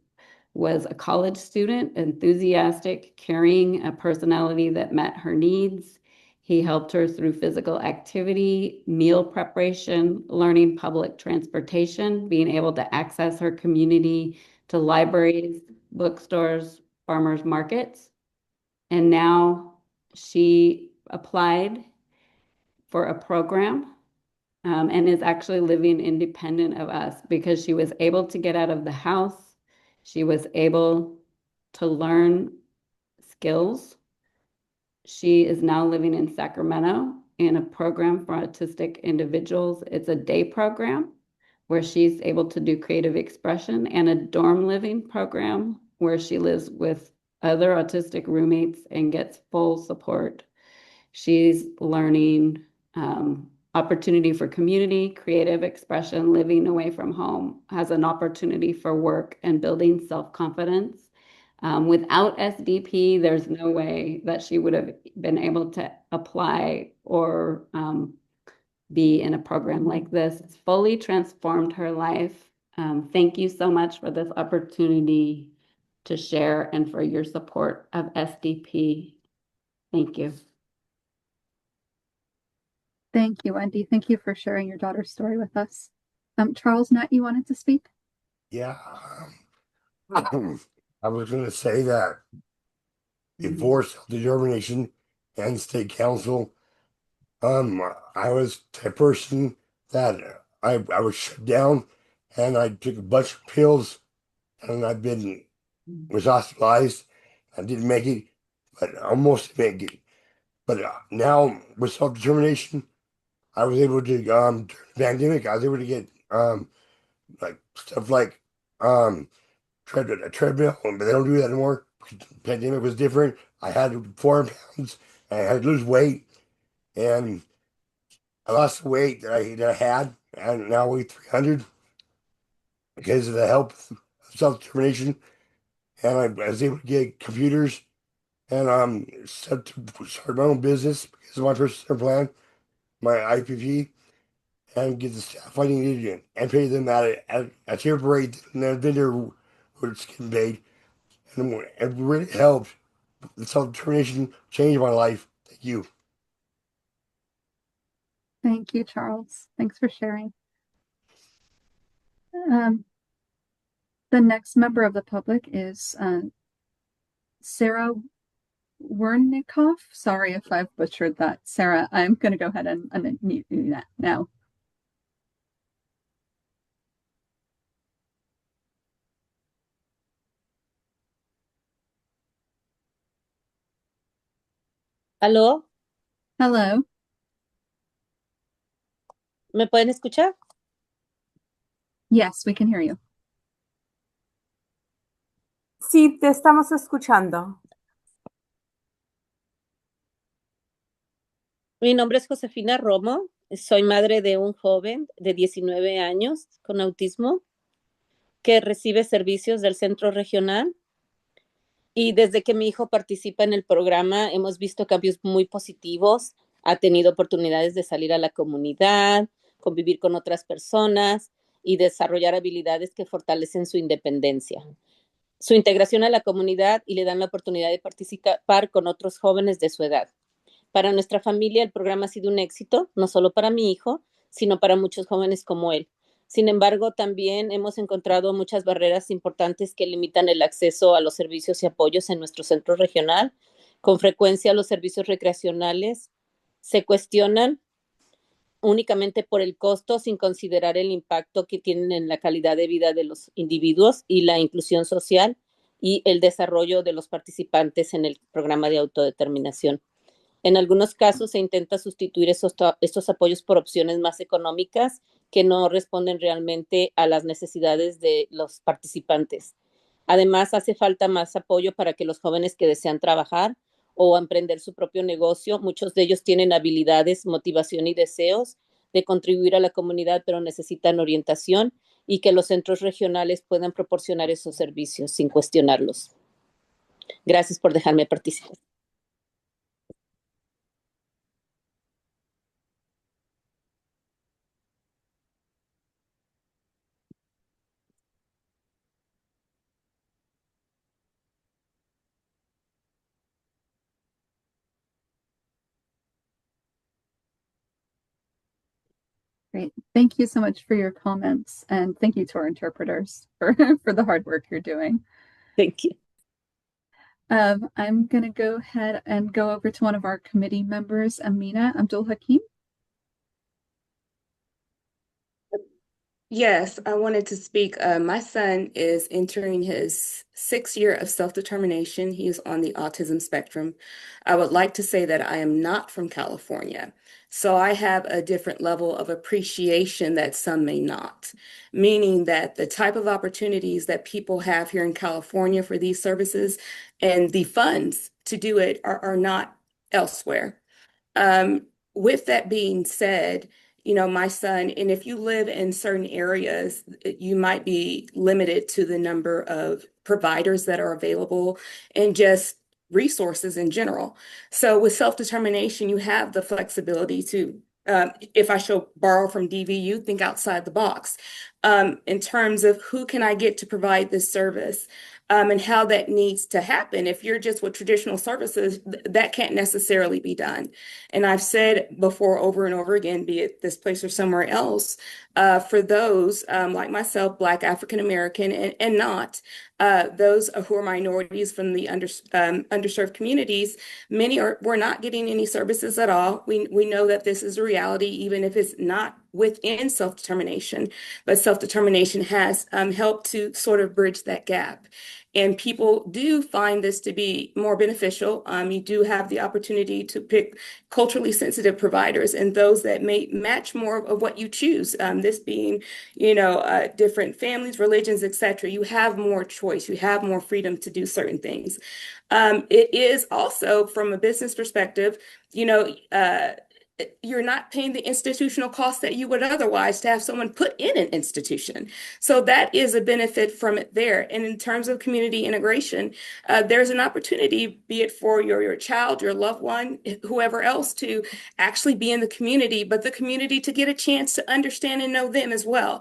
S18: was a college student, enthusiastic, carrying a personality that met her needs. He helped her through physical activity, meal preparation, learning public transportation, being able to access her community to libraries, bookstores, farmers markets. And now she applied for a program and is actually living independent of us because she was able to get out of the house. She was able to learn skills. She is now living in Sacramento in a program for autistic individuals. It's a day program where she's able to do creative expression, and a dorm living program where she lives with other autistic roommates and gets full support. She's learning opportunity for community, creative expression, living away from home, has an opportunity for work and building self-confidence. Without SDP, there's no way that she would have been able to apply or be in a program like this. It's fully transformed her life. Thank you so much for this opportunity to share and for your support of SDP. Thank you.
S1: Thank you, Wendy. Thank you for sharing your daughter's story with us. Charles Nutt, you wanted to speak?
S19: Yeah. I was going to say that before self-determination and state council, I was the person that I was shut down, and I took a bunch of pills, and was hospitalized. I didn't make it, but almost make it. But now with self-determination, I was able to during the pandemic, I was able to get like stuff like a treadmill, but they don't do that anymore. The pandemic was different. I had 400 pounds. I had to lose weight, and I lost the weight that I had, and now I weigh 300 because of the help of self-determination. and I was able to get computers and set to start my own business because of my personal plan, my IPP, and get the staff I needed and pay them at a cheaper rate than the vendor was getting paid. And it really helped. The self-determination changed my life. Thank you.
S1: Thank you, Charles. Thanks for sharing. The next member of the public is Sarah Wernikoff. Sorry if I've butchered that. Sarah, I'm going to go ahead and unmute you now.
S20: ¿Aló?
S1: Hello.
S20: ¿Me pueden escuchar?
S1: Yes, we can hear you.
S21: Sí, te estamos escuchando.
S20: Mi nombre es Josefina Romo. Soy madre de un joven de 19 años con autismo que recibe servicios del centro regional. Y desde que mi hijo participa en el programa, hemos visto cambios muy positivos. Ha tenido oportunidades de salir a la comunidad, convivir con otras personas y desarrollar habilidades que fortalecen su independencia. Su integración a la comunidad y le dan la oportunidad de participar con otros jóvenes de su edad. Para nuestra familia, el programa ha sido un éxito, no solo para mi hijo, sino para muchos jóvenes como él. Sin embargo, también hemos encontrado muchas barreras importantes que limitan el acceso a los servicios y apoyos en nuestro centro regional. Con frecuencia, los servicios recreacionales se cuestionan únicamente por el costo, sin considerar el impacto que tienen en la calidad de vida de los individuos y la inclusión social y el desarrollo de los participantes en el programa de autodeterminación. En algunos casos se intenta sustituir estos apoyos por opciones más económicas que no responden realmente a las necesidades de los participantes. Además, hace falta más apoyo para que los jóvenes que desean trabajar o emprender su propio negocio, muchos de ellos tienen habilidades, motivación y deseos de contribuir a la comunidad, pero necesitan orientación y que los centros regionales puedan proporcionar esos servicios sin cuestionarlos. Gracias por dejarme participar.
S1: Great. Thank you so much for your comments, and thank you to our interpreters for, for the hard work you're doing.
S20: Thank you.
S1: I'm going to go ahead and go over to one of our committee members, Amina Abdul Hakim.
S22: Yes, I wanted to speak. My son is entering his 6th year of self-determination. He is on the autism spectrum. I would like to say that I am not from California, so I have a different level of appreciation that some may not, meaning that the type of opportunities that people have here in California for these services and the funds to do it are not elsewhere. With that being said, my son, and if you live in certain areas, you might be limited to the number of providers that are available and just resources in general. So with self-determination, you have the flexibility to, if I shall borrow from DVU, think outside the box in terms of who can I get to provide this service. And how that needs to happen. If you're just with traditional services, that can't necessarily be done. And I've said before over and over again, be it this place or somewhere else, for those like myself, Black, African American, and not, those who are minorities from the underserved communities, we're not getting any services at all. We know that this is a reality, even if it's not within self-determination, but self-determination has helped to sort of bridge that gap. And people do find this to be more beneficial. You do have the opportunity to pick culturally sensitive providers and those that may match more of what you choose. This being, different families, religions, etc. You have more choice. You have more freedom to do certain things. It is also, from a business perspective, you're not paying the institutional costs that you would otherwise to have someone put in an institution. So that is a benefit from it there. And in terms of community integration, there's an opportunity, be it for your child, your loved one, whoever else, to actually be in the community, but the community to get a chance to understand and know them as well.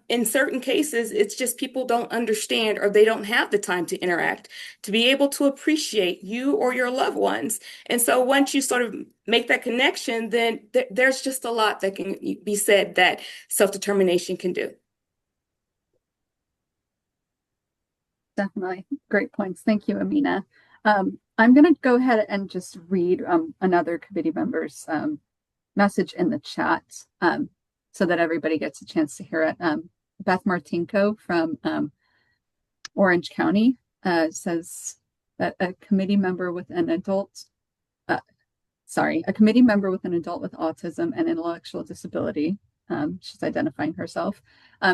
S22: In certain cases, it's just people don't understand or they don't have the time to interact, to be able to appreciate you or your loved ones. And so once you sort of make that connection, then there's just a lot that can be said that self-determination can do.
S1: Definitely. Great points. Thank you, Amina. I'm going to go ahead and just read another committee member's message in the chat so that everybody gets a chance to hear it. Beth Martinko from Orange County says that a committee member with an adult with autism and intellectual disability, she's identifying herself.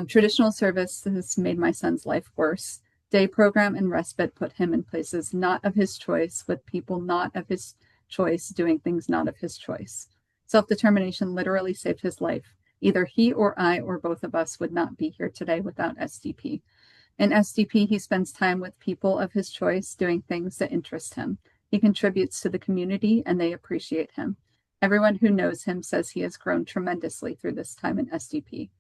S1: Traditional service has made my son's life worse. Day program and respite put him in places not of his choice, with people not of his choice doing things not of his choice. Self-determination literally saved his life. Either he or I or both of us would not be here today without SDP. In SDP, he spends time with people of his choice doing things that interest him. He contributes to the community and they appreciate him. Everyone who knows him says he has grown tremendously through this time in SDP.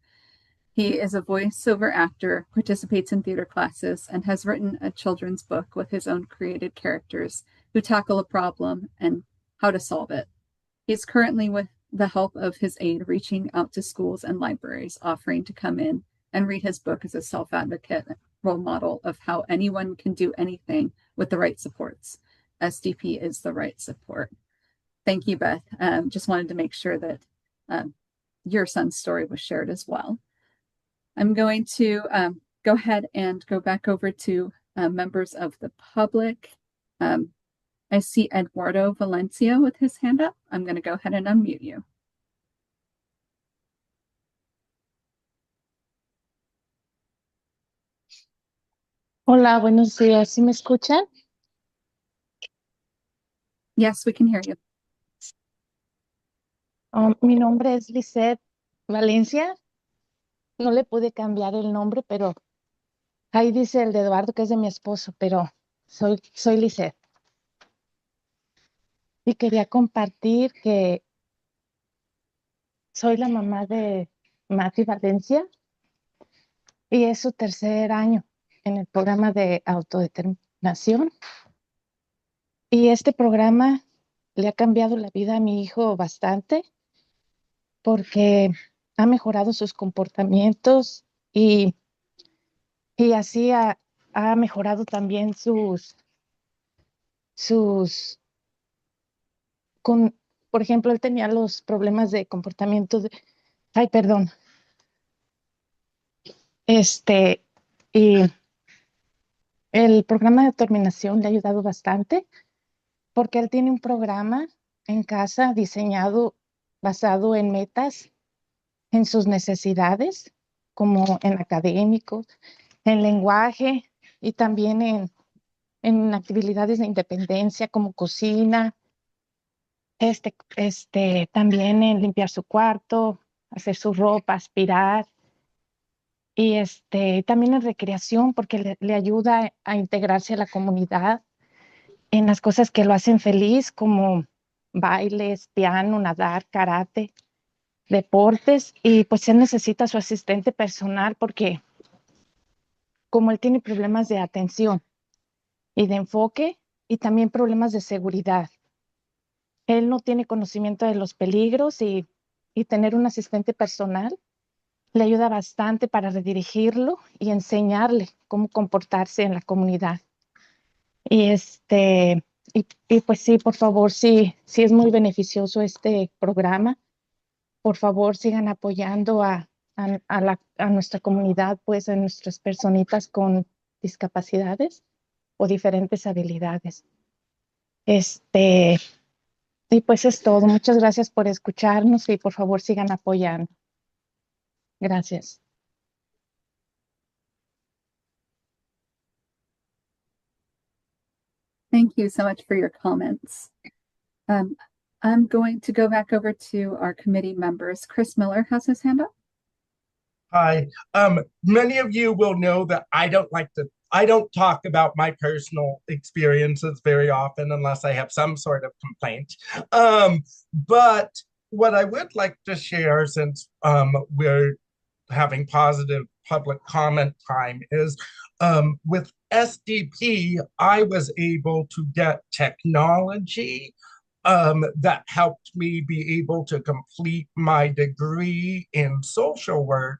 S1: He is a voiceover actor, participates in theater classes, and has written a children's book with his own created characters who tackle a problem and how to solve it. He's currently, with the help of his aide, reaching out to schools and libraries, offering to come in and read his book as a self-advocate role model of how anyone can do anything with the right supports. SDP is the right support. Thank you, Beth. Just wanted to make sure that your son's story was shared as well. I'm going to go ahead and go back over to members of the public. I see Eduardo Valencia with his hand up. I'm going to go ahead and unmute you.
S2: Hola, buenos días. ¿Sí me escuchan?
S1: Yes, we can hear you.
S2: Mi nombre es Lisette Valencia. No le pude cambiar el nombre, pero ahí dice el de Eduardo, que es de mi esposo, pero soy Lisette. Y quería compartir que soy la mamá de Mati Valencia y es su tercer año en el programa de autodeterminación. Y este programa le ha cambiado la vida a mi hijo bastante porque ha mejorado sus comportamientos y así ha mejorado también por ejemplo, él tenía los problemas de comportamiento y el programa de determinación le ha ayudado bastante porque él tiene un programa en casa diseñado basado en metas, en sus necesidades, como en académico, en lenguaje y también en actividades de independencia como cocina, también en limpiar su cuarto, hacer su ropa, aspirar y también en recreación porque le ayuda a integrarse a la comunidad en las cosas que lo hacen feliz como bailes, piano, nadar, karate, deportes y pues él necesita su asistente personal porque como él tiene problemas de atención y de enfoque y también problemas de seguridad. Él no tiene conocimiento de los peligros y tener un asistente personal le ayuda bastante para redirigirlo y enseñarle cómo comportarse en la comunidad. Y pues sí, por favor, sí es muy beneficioso este programa. Por favor, sigan apoyando a nuestra comunidad, pues a nuestras personitas con discapacidades o diferentes habilidades. Y pues es todo. Muchas gracias por escucharnos y por favor sigan apoyando. Gracias.
S1: Thank you so much for your comments. I'm going to go back over to our committee members. Chris Miller has his hand up.
S4: Hi. Many of you will know that I don't talk about my personal experiences very often unless I have some sort of complaint. But what I would like to share, since we're having positive public comment time, is with SDP, I was able to get technology that helped me be able to complete my degree in social work,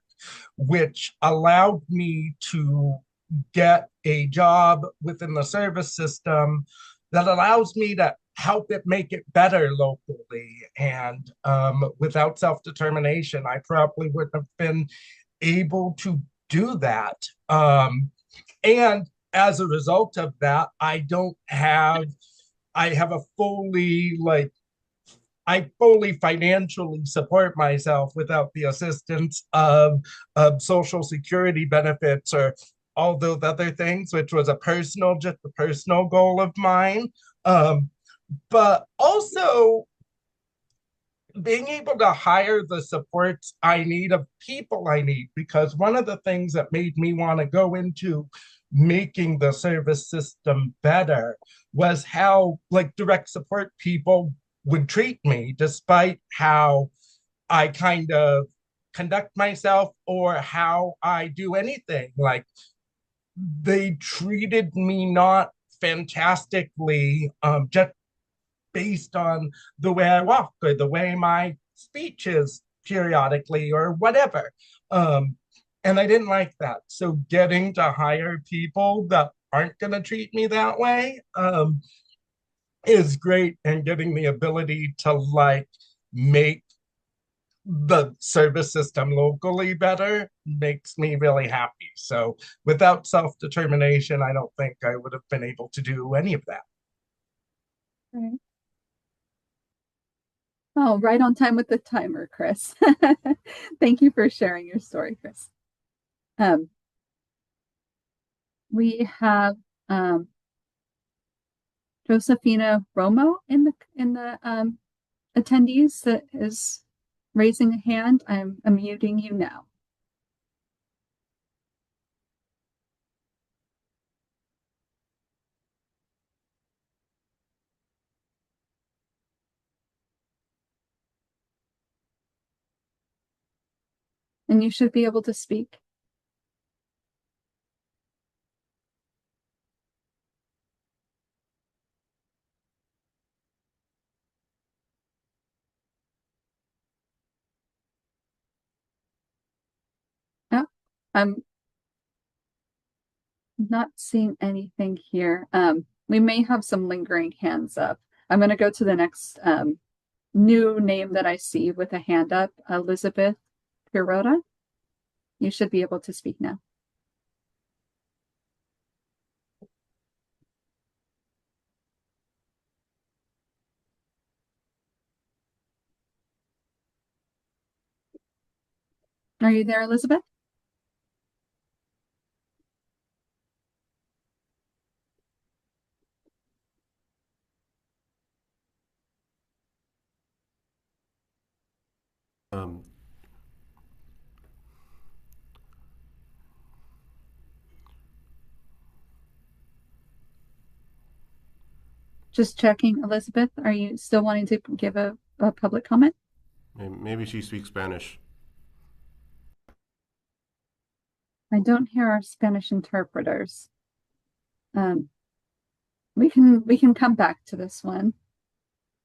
S4: which allowed me to get a job within the service system that allows me to help it make it better locally. And without self-determination, I probably wouldn't have been able to do that. And as a result of that, I have a fully I fully financially support myself without the assistance of Social Security benefits or all those other things, which was just a personal goal of mine. But also being able to hire the supports I need of people I need, because one of the things that made me want to go into making the service system better was how direct support people would treat me, despite how I kind of conduct myself or how I do anything. They treated me not fantastically, just based on the way I walk or the way my speech is periodically or whatever. And I didn't like that. So getting to hire people that aren't going to treat me that way is great, and getting the ability to make the service system locally better makes me really happy. So without self-determination, I don't think I would have been able to do any of that.
S1: Right. Oh, right on time with the timer, Chris. Thank you for sharing your story, Chris. We have Josefina Romo in the attendees that is raising a hand. I'm muting you now. And you should be able to speak. No, I'm not seeing anything here. We may have some lingering hands up. I'm going to go to the next new name that I see with a hand up, Elizabeth Pirota. You should be able to speak now. Are you there, Elizabeth? Just checking, Elizabeth, are you still wanting to give a public comment?
S6: Maybe she speaks Spanish.
S1: I don't hear our Spanish interpreters. We can come back to this one.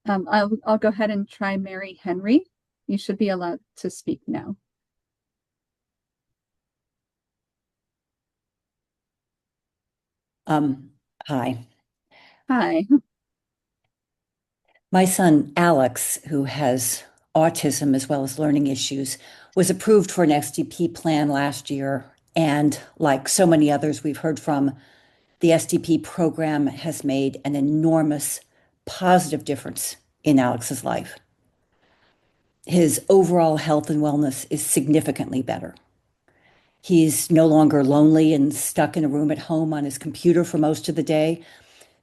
S1: I'll go ahead and try Mary Henry. You should be allowed to speak now.
S23: Hi.
S1: Hi.
S23: My son, Alex, who has autism as well as learning issues, was approved for an SDP plan last year. And like so many others we've heard from, the SDP program has made an enormous positive difference in Alex's life. His overall health and wellness is significantly better. He's no longer lonely and stuck in a room at home on his computer for most of the day,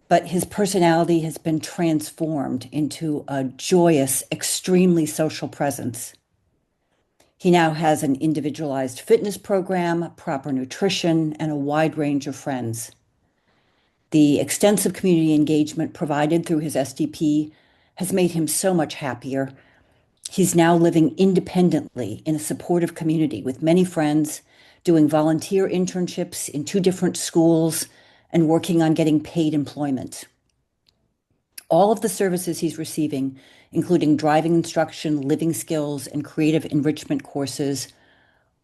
S23: but his personality has been transformed into a joyous, extremely social presence. He now has an individualized fitness program, proper nutrition, and a wide range of friends. The extensive community engagement provided through his SDP has made him so much happier. He's now living independently in a supportive community with many friends, doing volunteer internships in 2 different schools, and working on getting paid employment. All of the services he's receiving, including driving instruction, living skills, and creative enrichment courses,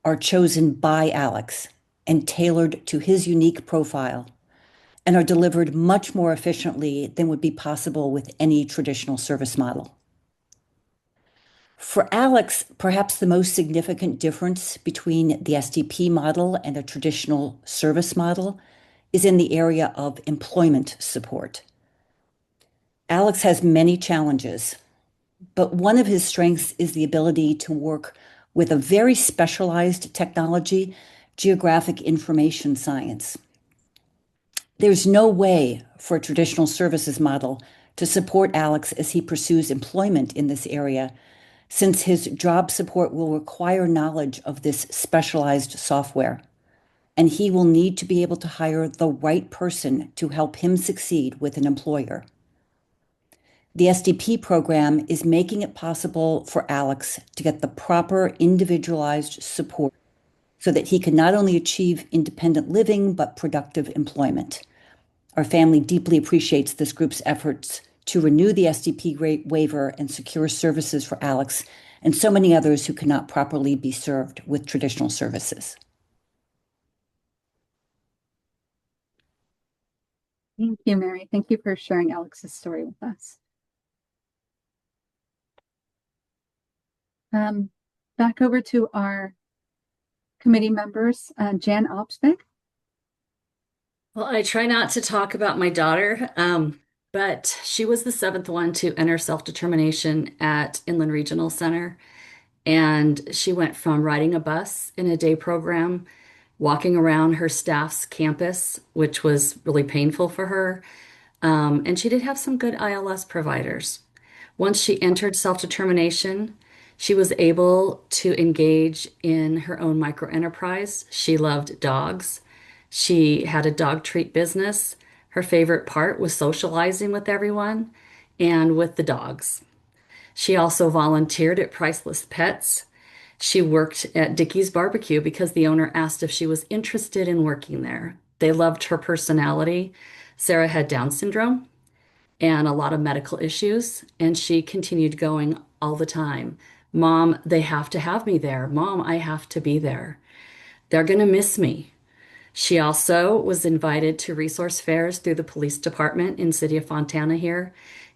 S23: are chosen by Alex and tailored to his unique profile, and are delivered much more efficiently than would be possible with any traditional service model. For Alex, perhaps the most significant difference between the SDP model and a traditional service model is in the area of employment support. Alex has many challenges, but one of his strengths is the ability to work with a very specialized technology, geographic information science. There's no way for a traditional services model to support Alex as he pursues employment in this area, since his job support will require knowledge of this specialized software, and he will need to be able to hire the right person to help him succeed with an employer. The SDP program is making it possible for Alex to get the proper individualized support so that he can not only achieve independent living, but productive employment. Our family deeply appreciates this group's efforts to renew the SDP waiver and secure services for Alex and so many others who cannot properly be served with traditional services.
S1: Thank you, Mary. Thank you for sharing Alex's story with us. Back over to our committee members, Jan Alpsbeck.
S5: Well, I try not to talk about my daughter, but she was the 7th one to enter self-determination at Inland Regional Center. And she went from riding a bus in a day program, walking around her staff's campus, which was really painful for her. And she did have some good ILS providers. Once she entered self-determination, she was able to engage in her own microenterprise. She loved dogs. She had a dog treat business. Her favorite part was socializing with everyone and with the dogs. She also volunteered at Priceless Pets. She worked at Dickie's Barbecue because the owner asked if she was interested in working there. They loved her personality. Sarah had Down syndrome and a lot of medical issues, and she continued going all the time. Mom, they have to have me there. Mom, I have to be there. They're going to miss me. She also was invited to resource fairs through the police department in City of Fontana here,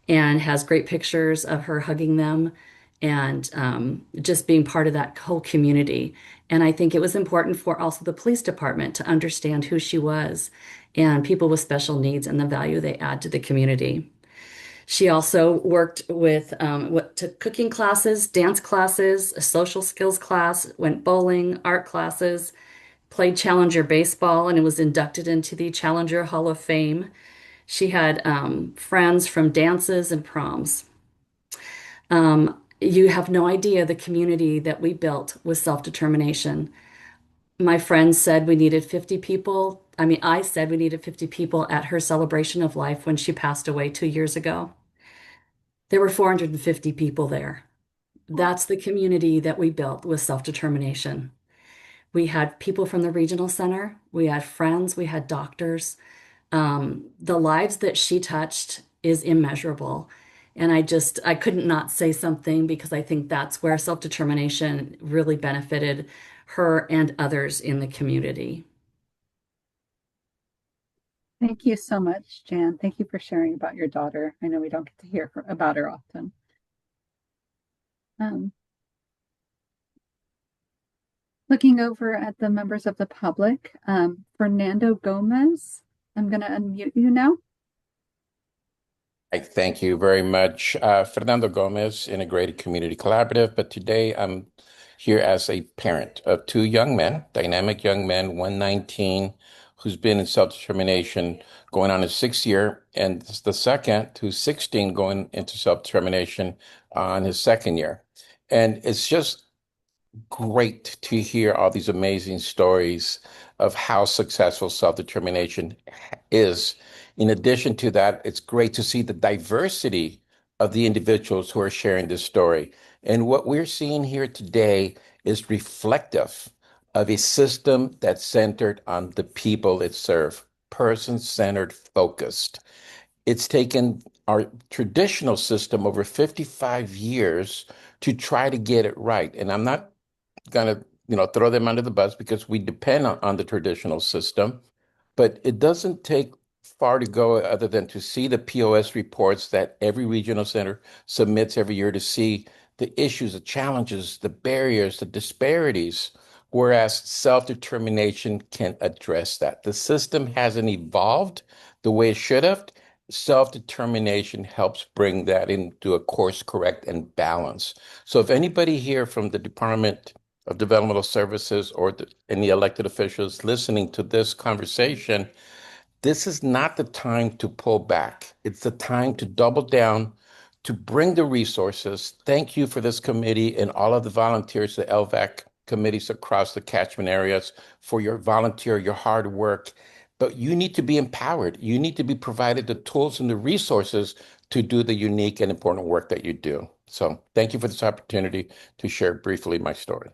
S5: and has great pictures of her hugging them and just being part of that whole community. And I think it was important for also the police department to understand who she was and people with special needs and the value they add to the community. She also worked with, took cooking classes, dance classes, a social skills class, went bowling, art classes, played Challenger baseball, and was inducted into the Challenger Hall of Fame. She had friends from dances and proms. You have no idea the community that we built with self-determination. My friends said we needed 50 people. I said we needed 50 people at her celebration of life when she passed away 2 years ago. There were 450 people there. That's the community that we built with self-determination. We had people from the regional center, we had friends, we had doctors. The lives that she touched is immeasurable. And I couldn't not say something because I think that's where self-determination really benefited her and others in the community.
S1: Thank you so much, Jan. Thank you for sharing about your daughter. I know we don't get to hear about her often. Looking over at the members of the public, Fernando Gomez, I'm going to unmute you now.
S7: Thank you very much. Fernando Gomez, Integrated Community Collaborative, but today I'm here as a parent of 2 young men, dynamic young men, one 19, who's been in self-determination going on his 6th year, and the second, who's 16, going into self-determination on his 2nd year. And it's just great to hear all these amazing stories of how successful self-determination is. In addition to that, it's great to see the diversity of the individuals who are sharing this story. And what we're seeing here today is reflective of a system that's centered on the people it serves, person-centered focused. It's taken our traditional system over 55 years to try to get it right. And I'm not going to, throw them under the bus because we depend on the traditional system, but it doesn't take far to go other than to see the POS reports that every regional center submits every year to see the issues, the challenges, the barriers, the disparities, whereas self-determination can address that. The system hasn't evolved the way it should have. Self-determination helps bring that into a course correct and balance. So if anybody here from the Department of Developmental Services or any elected officials listening to this conversation, this is not the time to pull back. It's the time to double down, to bring the resources. Thank you for this committee and all of the volunteers, the LVAC committees across the catchment areas for your volunteer, your hard work. But you need to be empowered. You need to be provided the tools and the resources to do the unique and important work that you do. So thank you for this opportunity to share briefly my story.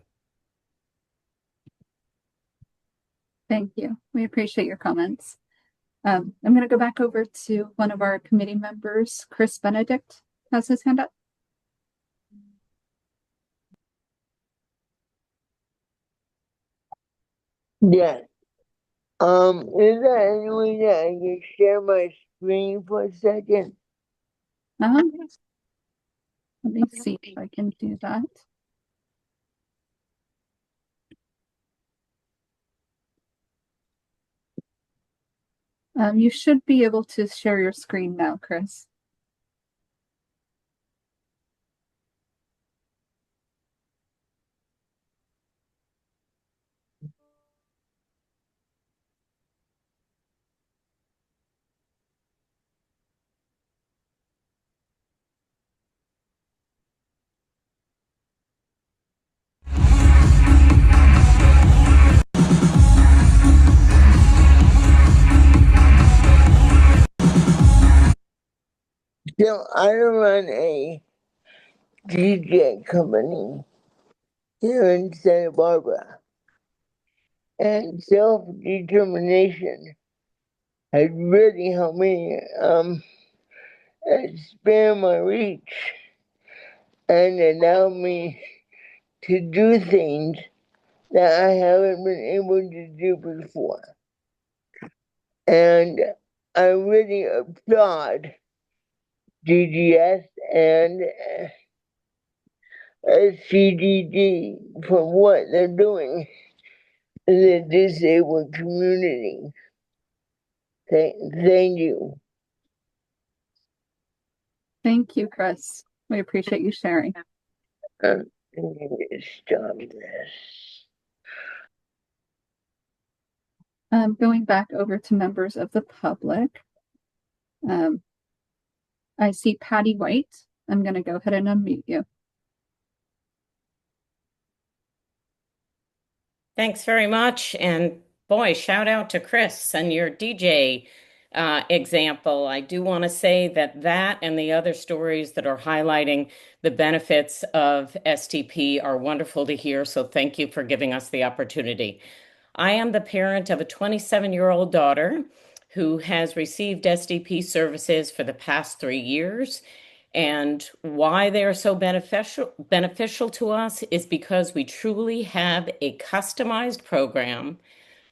S1: Thank you. We appreciate your comments. I'm going to go back over to one of our committee members. Chris Benedict has his hand up.
S8: Yeah. Is there any way that I can share my screen for a second?
S1: Let me see if I can do that. You should be able to share your screen now, Chris.
S8: So I run a DJ company here in Santa Barbara, and self-determination has really helped me expand my reach and allow me to do things that I haven't been able to do before. And I really applaud DGS and SCDD for what they're doing in the disabled community. Thank you.
S1: Thank you, Chris. We appreciate you sharing.
S8: Stop this.
S1: Going back over to members of the public. I see Patty White. I'm going to go ahead and unmute you.
S9: Thanks very much. And boy, shout out to Chris and your DJ example. I do want to say that and the other stories that are highlighting the benefits of STP are wonderful to hear. So thank you for giving us the opportunity. I am the parent of a 27-year-old daughter who has received SDP services for the past 3 years. And why they are so beneficial to us is because we truly have a customized program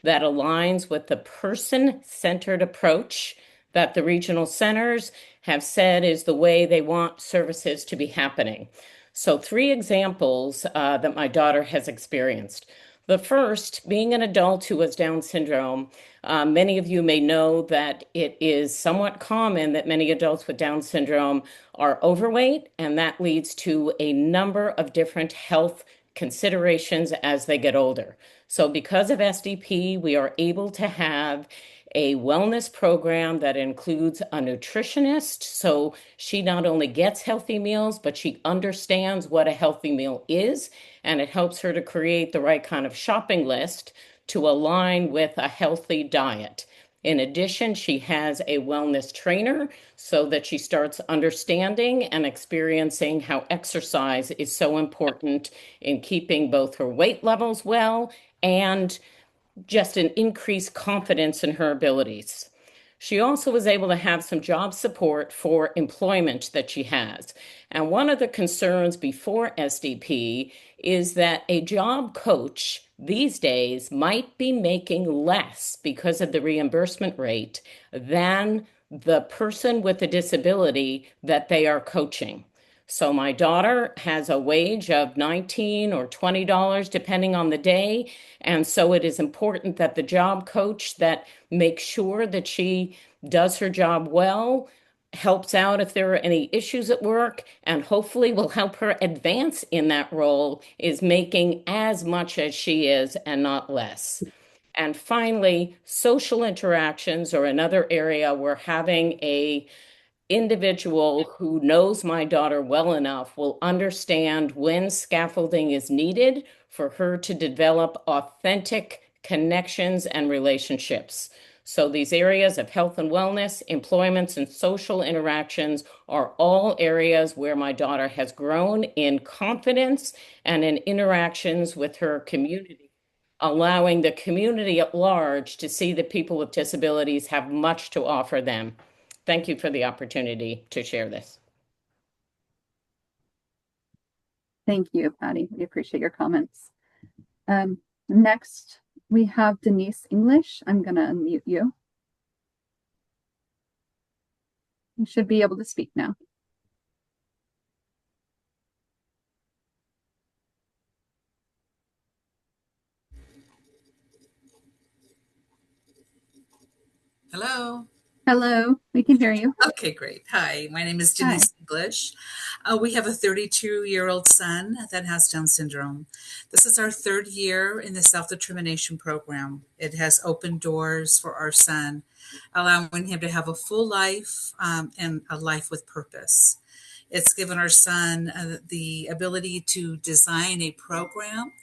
S9: that aligns with the person-centered approach that the regional centers have said is the way they want services to be happening. So 3 examples that my daughter has experienced. The first, being an adult who has Down syndrome, many of you may know that it is somewhat common that many adults with Down syndrome are overweight, and that leads to a number of different health considerations as they get older. So because of SDP, we are able to have a wellness program that includes a nutritionist. So she not only gets healthy meals, but she understands what a healthy meal is, and it helps her to create the right kind of shopping list to align with a healthy diet. In addition, she has a wellness trainer so that she starts understanding and experiencing how exercise is so important in keeping both her weight levels well and just an increased confidence in her abilities. She also was able to have some job support for employment that she has. And one of the concerns before SDP is that a job coach these days might be making less because of the reimbursement rate than the person with a disability that they are coaching. So my daughter has a wage of $19 or $20 depending on the day. And so it is important that the job coach that makes sure that she does her job well, helps out if there are any issues at work, and hopefully will help her advance in that role, is making as much as she is and not less. And finally, social interactions are another area where having a individual who knows my daughter well enough will understand when scaffolding is needed for her to develop authentic connections and relationships. So these areas of health and wellness, employments, and social interactions are all areas where my daughter has grown in confidence and in interactions with her community, allowing the community at large to see that people with disabilities have much to offer them. Thank you for the opportunity to share this.
S1: Thank you, Patty. We appreciate your comments. Next, we have Denise English. I'm going to unmute you. You should be able to speak now.
S10: Hello.
S1: Hello, we can hear you.
S10: Okay, great. Hi, my name is Denise English. We have a 32-year-old son that has Down syndrome. This is our third year in the self-determination program. It has opened doors for our son, allowing him to have a full life and a life with purpose. It's given our son the ability to design a program.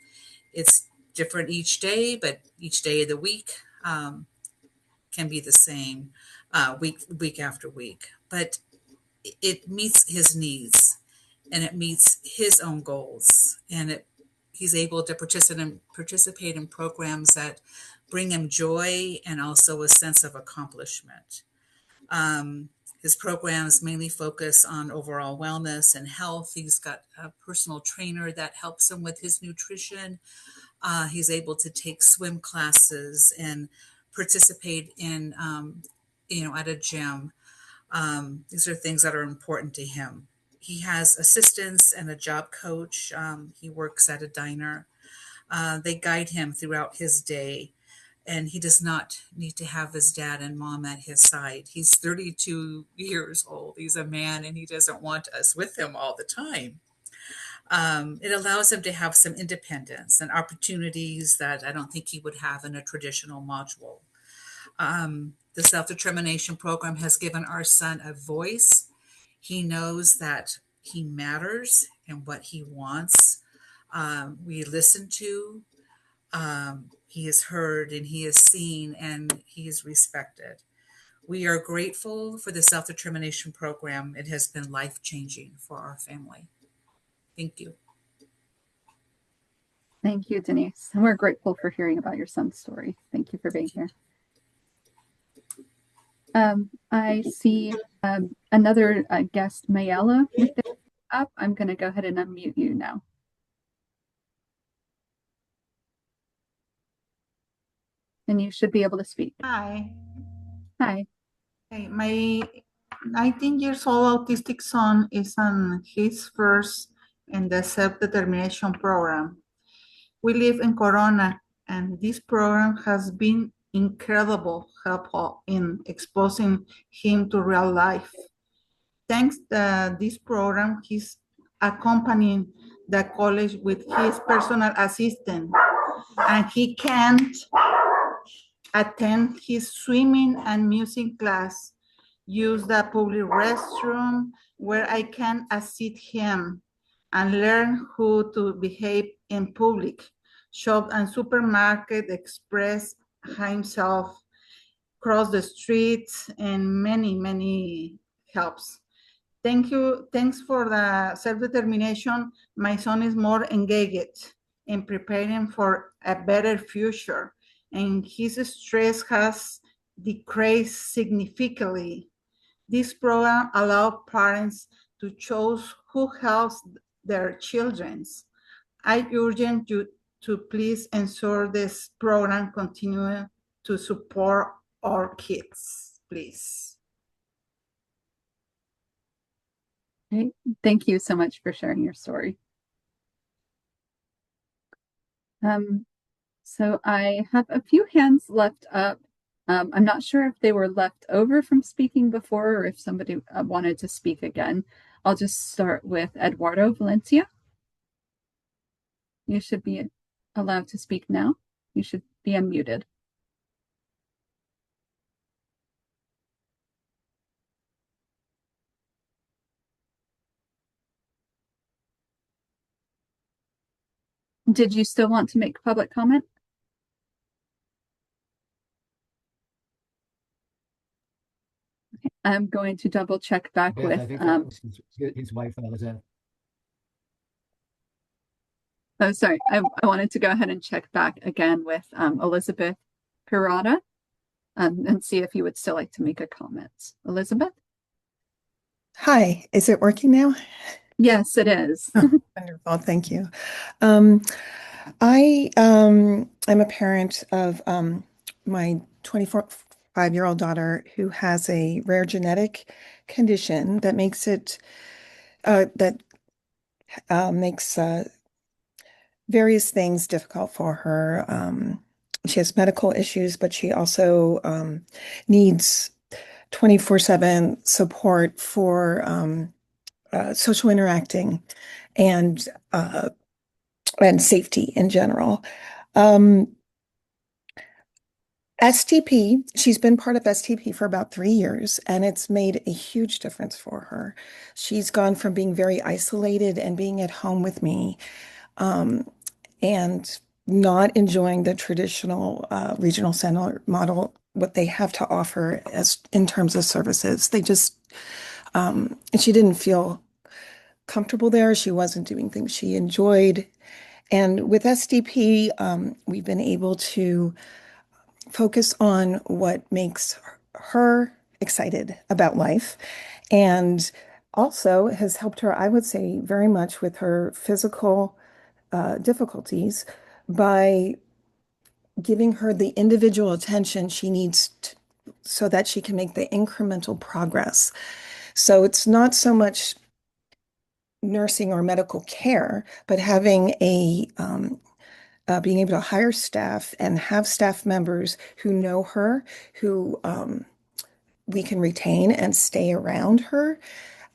S10: It's different each day, but each day of the week can be the same week after week. But it meets his needs and it meets his own goals. And he's able to participate in programs that bring him joy and also a sense of accomplishment. His programs mainly focus on overall wellness and health. He's got a personal trainer that helps him with his nutrition. He's able to take swim classes and participate in, at a gym. These are things that are important to him. He has assistants and a job coach. He works at a diner. They guide him throughout his day, and he does not need to have his dad and mom at his side. He's 32 years old. He's a man, and he doesn't want us with him all the time. It allows him to have some independence and opportunities that I don't think he would have in a traditional module. The self-determination program has given our son a voice. He knows that he matters and what he wants. We listen to, he is heard and he is seen and he is respected. We are grateful for the self-determination program. It has been life-changing for our family. Thank you.
S1: Thank you, Denise. And we're grateful for hearing about your son's story. Thank you for being here. I see another guest, Mayela, with their up. I'm going to go ahead and unmute you now. And you should be able to speak.
S11: Hi.
S1: Hi.
S11: Hey, my 19 years old autistic son is on his first in the self-determination program. We live in Corona, and this program has been incredible helpful in exposing him to real life. Thanks to this program, he's accompanying the college with his personal assistant. and he can't attend his swimming and music class, use the public restroom where I can assist him, and learn how to behave in public, shop and supermarket, express himself, cross the streets, and many, many helps. Thank you. Thanks for the self-determination. My son is more engaged in preparing for a better future, and his stress has decreased significantly. This program allows parents to choose who helps their children. I urge you to please ensure this program continue to support our kids, please.
S1: Okay. Thank you so much for sharing your story. So I have a few hands left up. I'm not sure if they were left over from speaking before or if somebody wanted to speak again. I'll just start with Eduardo Valencia. You should be allowed to speak now. You should be unmuted. Did you still want to make public comment? Okay. I'm going to double check back with
S12: I think that was his wife, Elizabeth.
S1: Oh, sorry. I wanted to go ahead and check back again with Elizabeth Pirata and see if you would still like to make a comment. Elizabeth?
S13: Hi, is it working now?
S1: Yes, it is.
S13: Wonderful, thank you. I'm a parent of my 25-year-old daughter who has a rare genetic condition that makes it makes various things difficult for her. She has medical issues, but she also needs 24/7 support for social interacting and safety in general. STP, she's been part of STP for about 3 years, and it's made a huge difference for her. She's gone from being very isolated and being at home with me, and not enjoying the traditional regional center model, what they have to offer as in terms of services. They just, and she didn't feel comfortable there. She wasn't doing things she enjoyed. And with SDP, we've been able to focus on what makes her excited about life, and also has helped her, I would say, very much with her physical difficulties by giving her the individual attention she needs so that she can make the incremental progress. So it's not so much nursing or medical care, but having being able to hire staff and have staff members who know her, who we can retain and stay around her,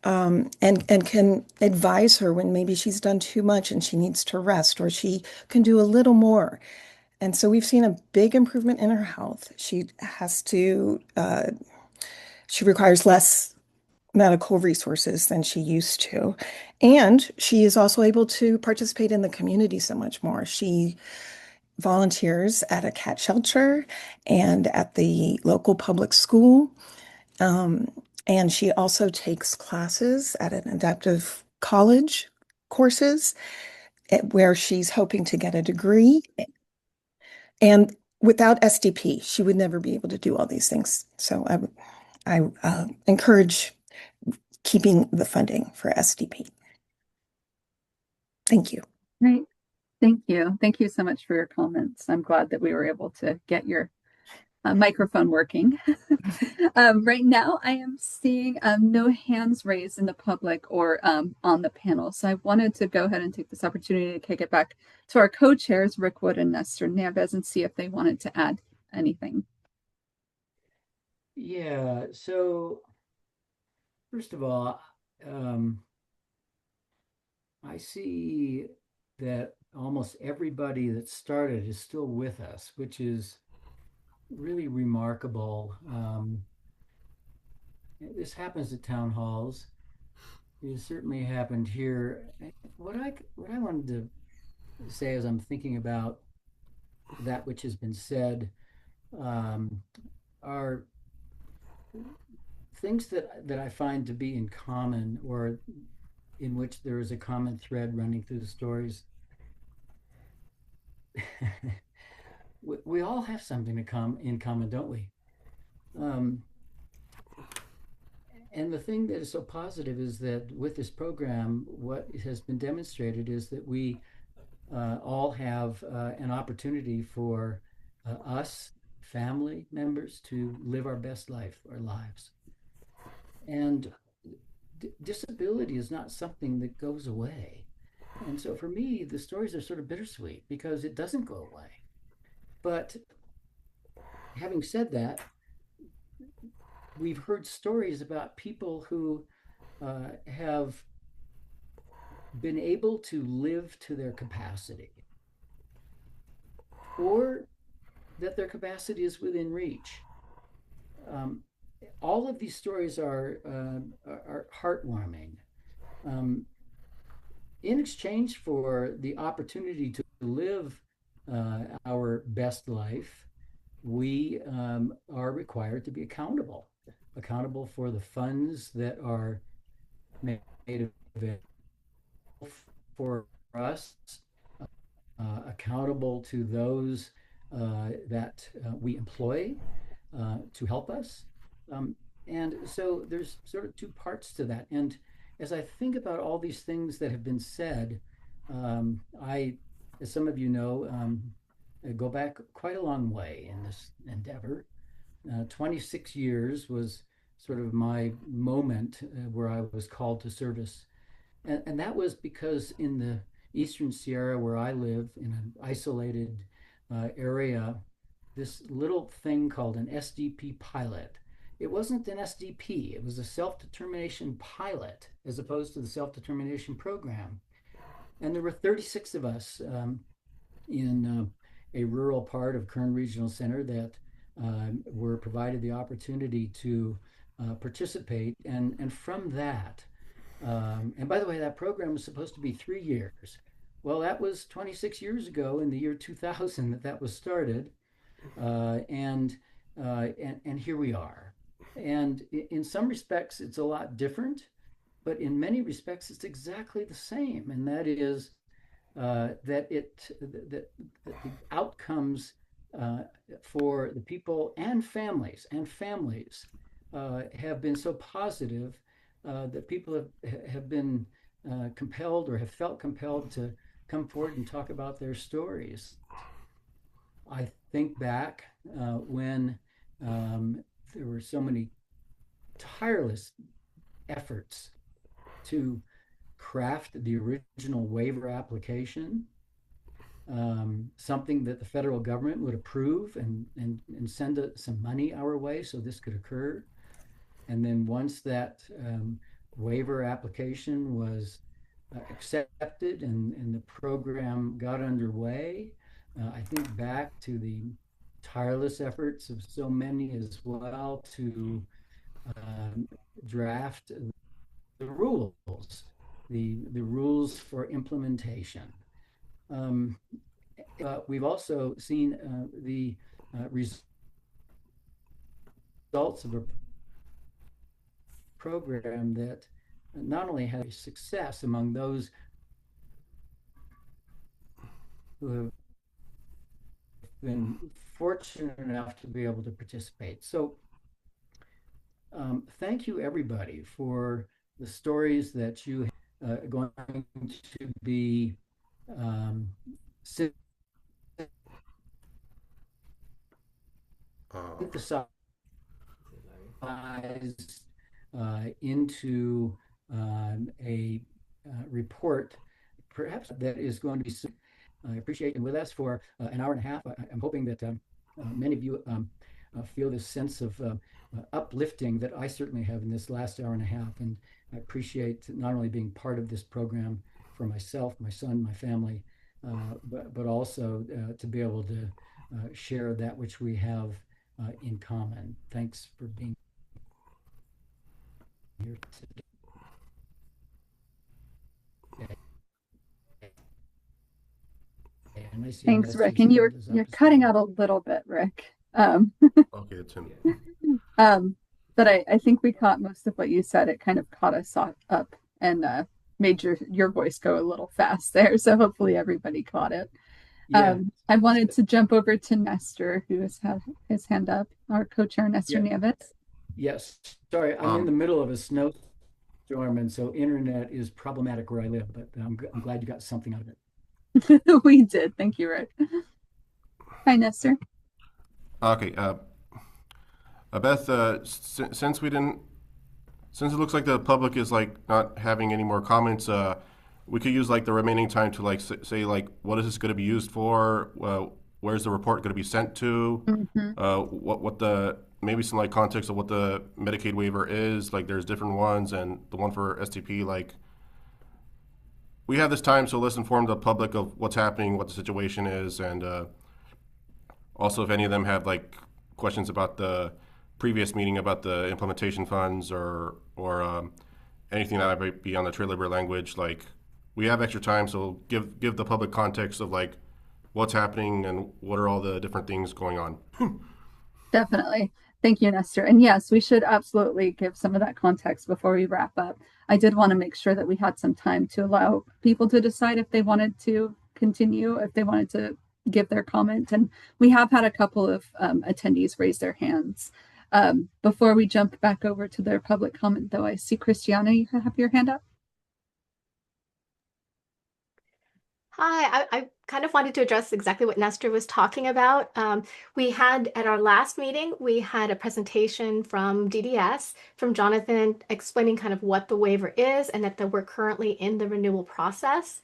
S13: and can advise her when maybe she's done too much and she needs to rest, or she can do a little more. And so we've seen a big improvement in her health. She requires less medical resources than she used to. And she is also able to participate in the community so much more. She volunteers at a cat shelter and at the local public school. And she also takes classes at an adaptive college courses where she's hoping to get a degree. And without SDP, she would never be able to do all these things. So I encourage keeping the funding for SDP. Thank you.
S1: Great. Thank you. Thank you so much for your comments. I'm glad that we were able to get your microphone working. Right now, I am seeing no hands raised in the public or on the panel. So I wanted to go ahead and take this opportunity to kick it back to our co-chairs, Rick Wood and Nestor Nieves, and see if they wanted to add anything.
S12: Yeah, so first of all, I see that almost everybody that started is still with us, which is really remarkable. This happens at town halls. It certainly happened here. What I wanted to say as I'm thinking about that which has been said are things that I find to be in common, or in which there is a common thread running through the stories. We all have something in common, don't we? And the thing that is so positive is that with this program, what has been demonstrated is that we all have an opportunity for us, family members, to live our best life, our lives. And disability is not something that goes away. And so for me, the stories are sort of bittersweet because it doesn't go away. But having said that, we've heard stories about people who have been able to live to their capacity, or that their capacity is within reach. All of these stories are heartwarming. In exchange for the opportunity to live our best life, we are required to be accountable for the funds that are made available for us, accountable to those that we employ to help us. And so there's sort of two parts to that. And as I think about all these things that have been said, as some of you know, I go back quite a long way in this endeavor. 26 years was sort of my moment where I was called to service. And that was because in the Eastern Sierra, where I live, in an isolated area, this little thing called an SDP pilot. It wasn't an SDP, it was a self-determination pilot as opposed to the self-determination program. And there were 36 of us in a rural part of Kern Regional Center that were provided the opportunity to participate. And from that, and by the way, that program was supposed to be 3 years. Well, that was 26 years ago in the year 2000 that was started. And here we are. And in some respects, it's a lot different, but in many respects, it's exactly the same. And that is that the outcomes for the people and families have been so positive that people have been compelled or have felt compelled to come forward and talk about their stories. I think back when there were so many tireless efforts to craft the original waiver application, something that the federal government would approve and send some money our way so this could occur. And then once that waiver application was accepted and the program got underway, I think back to the tireless efforts of so many as well to draft the rules, the rules for implementation. We've also seen the results of a program that not only had success among those who have been fortunate enough to be able to participate. So thank you everybody for the stories that you are going to be synthesized into a report, perhaps that is going to be. I appreciate you with us for an hour and a half. I'm hoping that many of you feel this sense of uplifting that I certainly have in this last hour and a half. And I appreciate not only being part of this program for myself, my son, my family, but also to be able to share that which we have in common. Thanks for being here today. And I see
S1: Thanks, Rick.
S12: Nestor's
S1: And
S12: hand is
S1: you're
S12: up as
S1: cutting
S12: well.
S1: out a little bit, Rick.
S6: Okay, it's him.
S1: But I think we caught most of what you said. It kind of caught us up and made your voice go a little fast there. So hopefully everybody caught it.
S12: Yeah.
S1: I wanted to jump over to Nestor, who has had his hand up, our co-chair Nestor
S12: Yeah.
S1: Nieves.
S12: Yes. Sorry, I'm in the middle of a snowstorm, and so internet is problematic where I live, but I'm glad you got something out of it.
S1: We did. Thank you, Rick. Hi, Nestor.
S6: Okay, Beth, since it looks like the public is like not having any more comments, we could use like the remaining time to like say like what is this going to be used for? Where's the report going to be sent to? What the maybe some like context of what the Medicaid waiver is. Like there's different ones, and the one for STP. Like we have this time, so let's inform the public of what's happening, what the situation is, and also if any of them have like questions about the previous meeting about the implementation funds or anything that might be on the trade labor language. Like we have extra time, so give the public context of like what's happening and what are all the different things going on.
S1: Definitely. Thank you, Nestor. And yes, we should absolutely give some of that context before we wrap up. I did want to make sure that we had some time to allow people to decide if they wanted to continue, if they wanted to give their comment. And we have had a couple of attendees raise their hands. Before we jump back over to their public comment, though, I see Christiana, you have your hand up.
S3: Hi, I kind of wanted to address exactly what Nestor was talking about. We had at our last meeting, we had a presentation from DDS, from Jonathan, explaining kind of what the waiver is and that we're currently in the renewal process.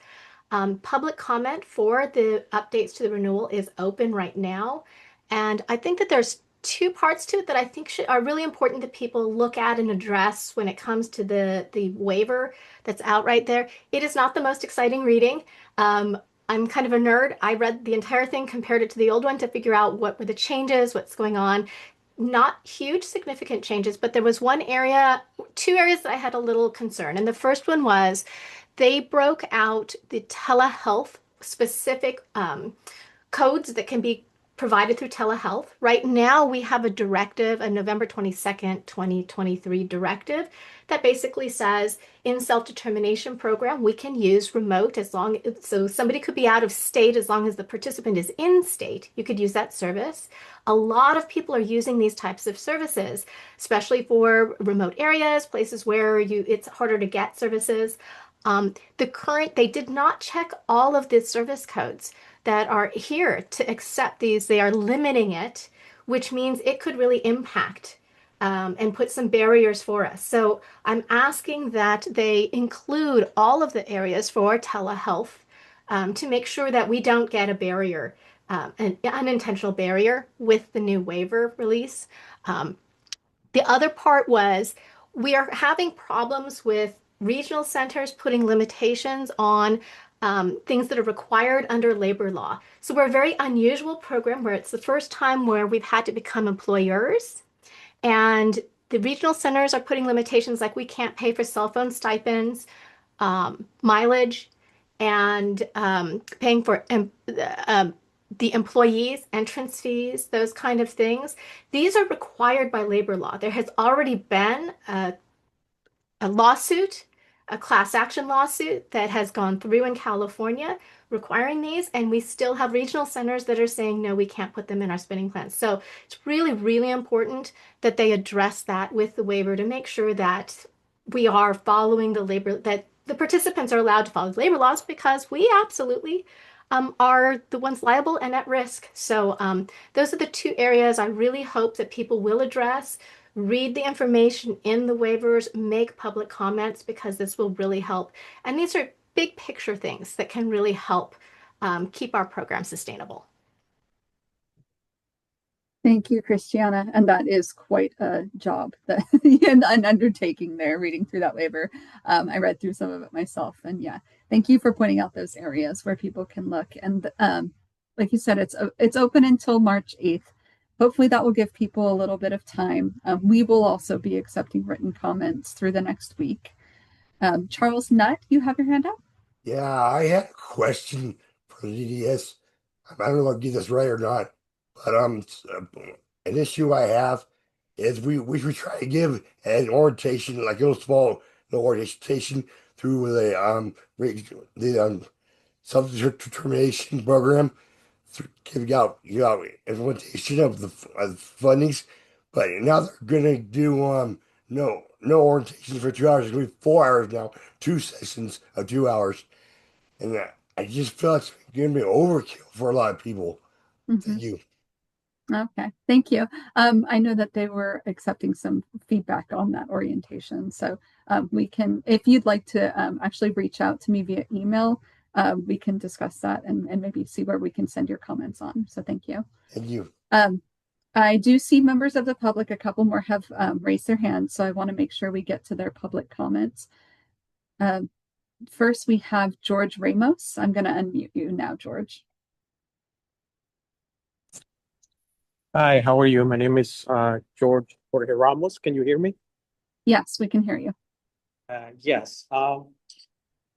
S3: Public comment for the updates to the renewal is open right now. And I think that there's two parts to it that I think are really important that people look at and address when it comes to the waiver that's out right there. It is not the most exciting reading. I'm kind of a nerd. I read the entire thing, compared it to the old one to figure out what were the changes, what's going on. Not huge significant changes, but there was two areas that I had a little concern. And the first one was they broke out the telehealth specific codes that can be provided through telehealth. Right now, we have a directive, a November 22nd, 2023 directive that basically says in self-determination program, we can use remote so somebody could be out of state as long as the participant is in state. You could use that service. A lot of people are using these types of services, especially for remote areas, places where it's harder to get services. They did not check all of the service codes that are here to accept these. They are limiting it, which means it could really impact and put some barriers for us. So I'm asking that they include all of the areas for telehealth to make sure that we don't get a barrier, an unintentional barrier with the new waiver release. The other part was we are having problems with regional centers putting limitations on things that are required under labor law. So we're a very unusual program where it's the first time where we've had to become employers. And the regional centers are putting limitations like we can't pay for cell phone stipends, mileage, and paying for the employees' entrance fees, those kind of things. These are required by labor law. There has already been a lawsuit, a class action lawsuit that has gone through in California requiring these, and we still have regional centers that are saying, no, we can't put them in our spending plans. So it's really, really important that they address that with the waiver to make sure that we are following that the participants are allowed to follow the labor laws, because we absolutely are the ones liable and at risk. So those are the two areas I really hope that people will address. Read the information in the waivers, make public comments, because this will really help. And these are big picture things that can really help keep our program sustainable.
S1: Thank you, Christiana. And that is quite a job that and an undertaking there, reading through that waiver. I read through some of it myself, and yeah, thank you for pointing out those areas where people can look. And like you said, it's open until March 8th. Hopefully that will give people a little bit of time. We will also be accepting written comments through the next week. Charles Nutt, you have your hand up?
S19: Yeah, I had a question for the DDS. I don't know if I get this right or not, but an issue I have is we should try to give an orientation, like a little small orientation through the self-determination program, giving out implementation of the fundings. But now they're gonna do no orientation for 2 hours. It's gonna be 4 hours now, two sessions of 2 hours, and I just feel it's gonna be overkill for a lot of people. Thank you.
S1: Okay, thank you. I know that they were accepting some feedback on that orientation. So we can, if you'd like to actually reach out to me via email, we can discuss that and maybe see where we can send your comments on. So thank you.
S19: Thank you.
S1: I do see members of the public, a couple more have raised their hands, so I want to make sure we get to their public comments. First, we have George Ramos. I'm going to unmute you now, George.
S14: Hi, how are you? My name is George Jorge Ramos. Can you hear me?
S1: Yes, we can hear you.
S14: Yes.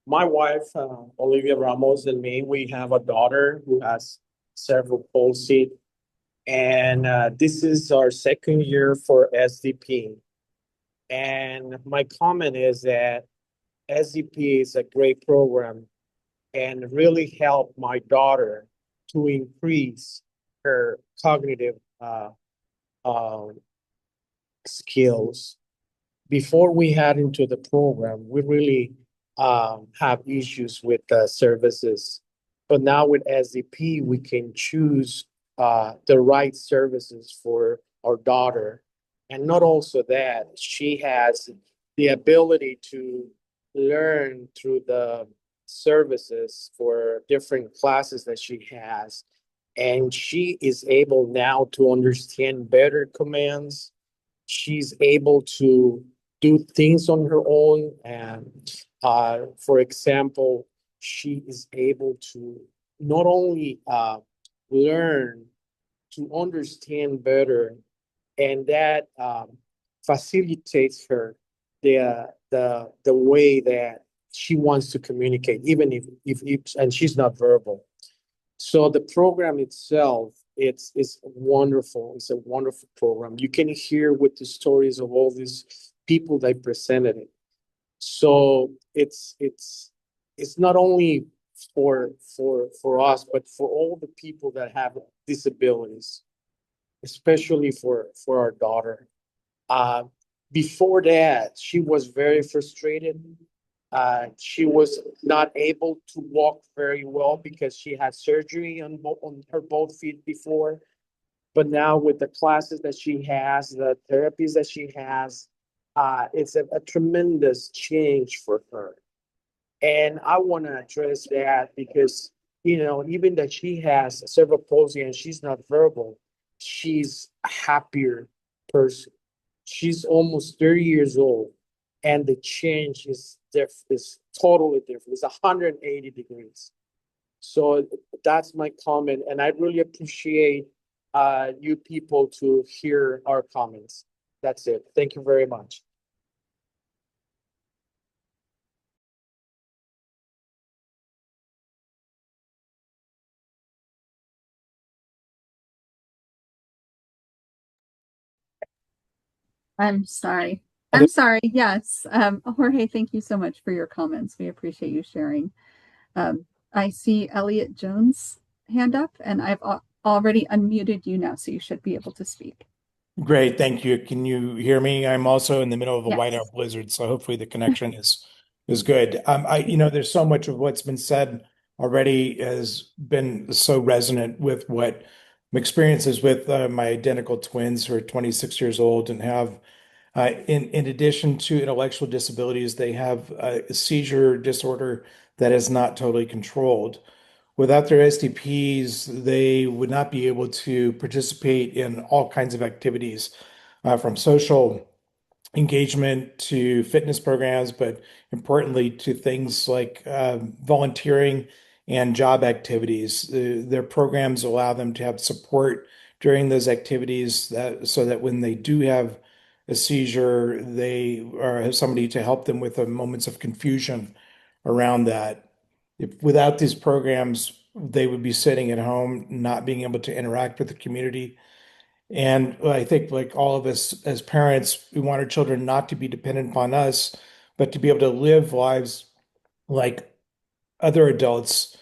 S14: My wife, Olivia Ramos, and me, we have a daughter who has cerebral palsy. And this is our second year for SDP. And my comment is that SDP is a great program and really helped my daughter to increase her cognitive skills. Before we had into the program, we really have issues with services. But now with SDP, we can choose the right services for our daughter. And not also that, she has the ability to learn through the services for different classes that she has. And she is able now to understand better commands. She's able to do things on her own. And for example, she is able to not only learn to understand better, and that facilitates her the way that she wants to communicate, even if and she's not verbal. So the program itself, it's wonderful. It's a wonderful program. You can hear with the stories of all these people that presented it. So it's not only for us, but for all the people that have disabilities, especially for our daughter. Before that, she was very frustrated. She was not able to walk very well because she had surgery on her both feet before. But now with the classes that she has, the therapies that she has, it's a tremendous change for her. And I want to address that because, even that she has cerebral palsy and she's not verbal, she's a happier person. She's almost 30 years old, and the change is totally different. It's 180 degrees. So that's my comment, and I really appreciate you people to hear our comments. That's it. Thank you very much.
S1: I'm sorry. I'm sorry. Yes. Jorge, thank you so much for your comments. We appreciate you sharing. I see Elliot Jones' hand up, and I've already unmuted you now, so you should be able to speak.
S15: Great, thank you. Can you hear me? I'm also in the middle of a
S1: Yes.
S15: whiteout blizzard, so hopefully the connection is good. There's so much of what's been said already has been so resonant with what my experiences with my identical twins who are 26 years old and have, in addition to intellectual disabilities, they have a seizure disorder that is not totally controlled, Without their SDPs, they would not be able to participate in all kinds of activities, from social engagement to fitness programs, but importantly to things like volunteering and job activities. Their programs allow them to have support during those activities so that when they do have a seizure, they have somebody to help them with the moments of confusion around that. Without these programs, they would be sitting at home, not being able to interact with the community. And I think, like all of us as parents, we want our children not to be dependent upon us, but to be able to live lives like other adults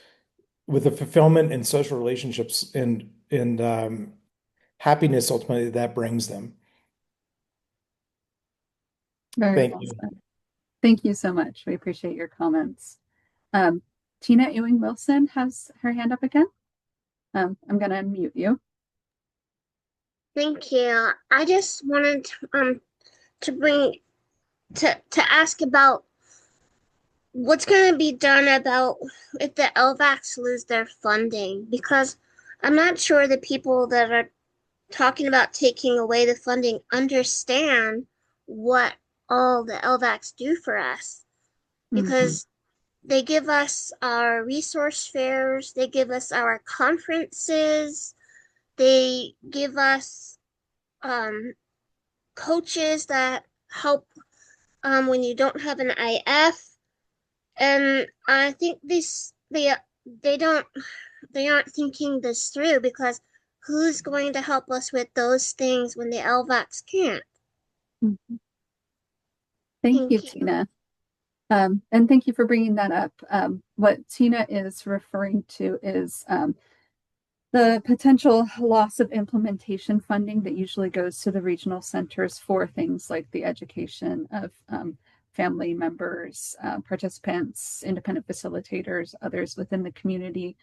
S15: with the fulfillment and social relationships and happiness ultimately that brings them.
S1: Very
S15: Thank
S1: well
S15: you.
S1: said. Thank you so much. We appreciate your comments. Tina Ewing Wilson has her hand up again. I'm going to unmute you.
S16: Thank you. I just wanted to ask about what's going to be done about if the LVACs lose their funding, because I'm not sure the people that are talking about taking away the funding understand what all the LVACs do for us, because they give us our resource fairs, they give us our conferences, they give us coaches that help when you don't have an IF, and I think they aren't thinking this through, because who's going to help us with those things when the LVACs can't?
S1: Thank you, Tina. And thank you for bringing that up. What Tina is referring to is the potential loss of implementation funding that usually goes to the regional centers for things like the education of family members, participants, independent facilitators, others within the community,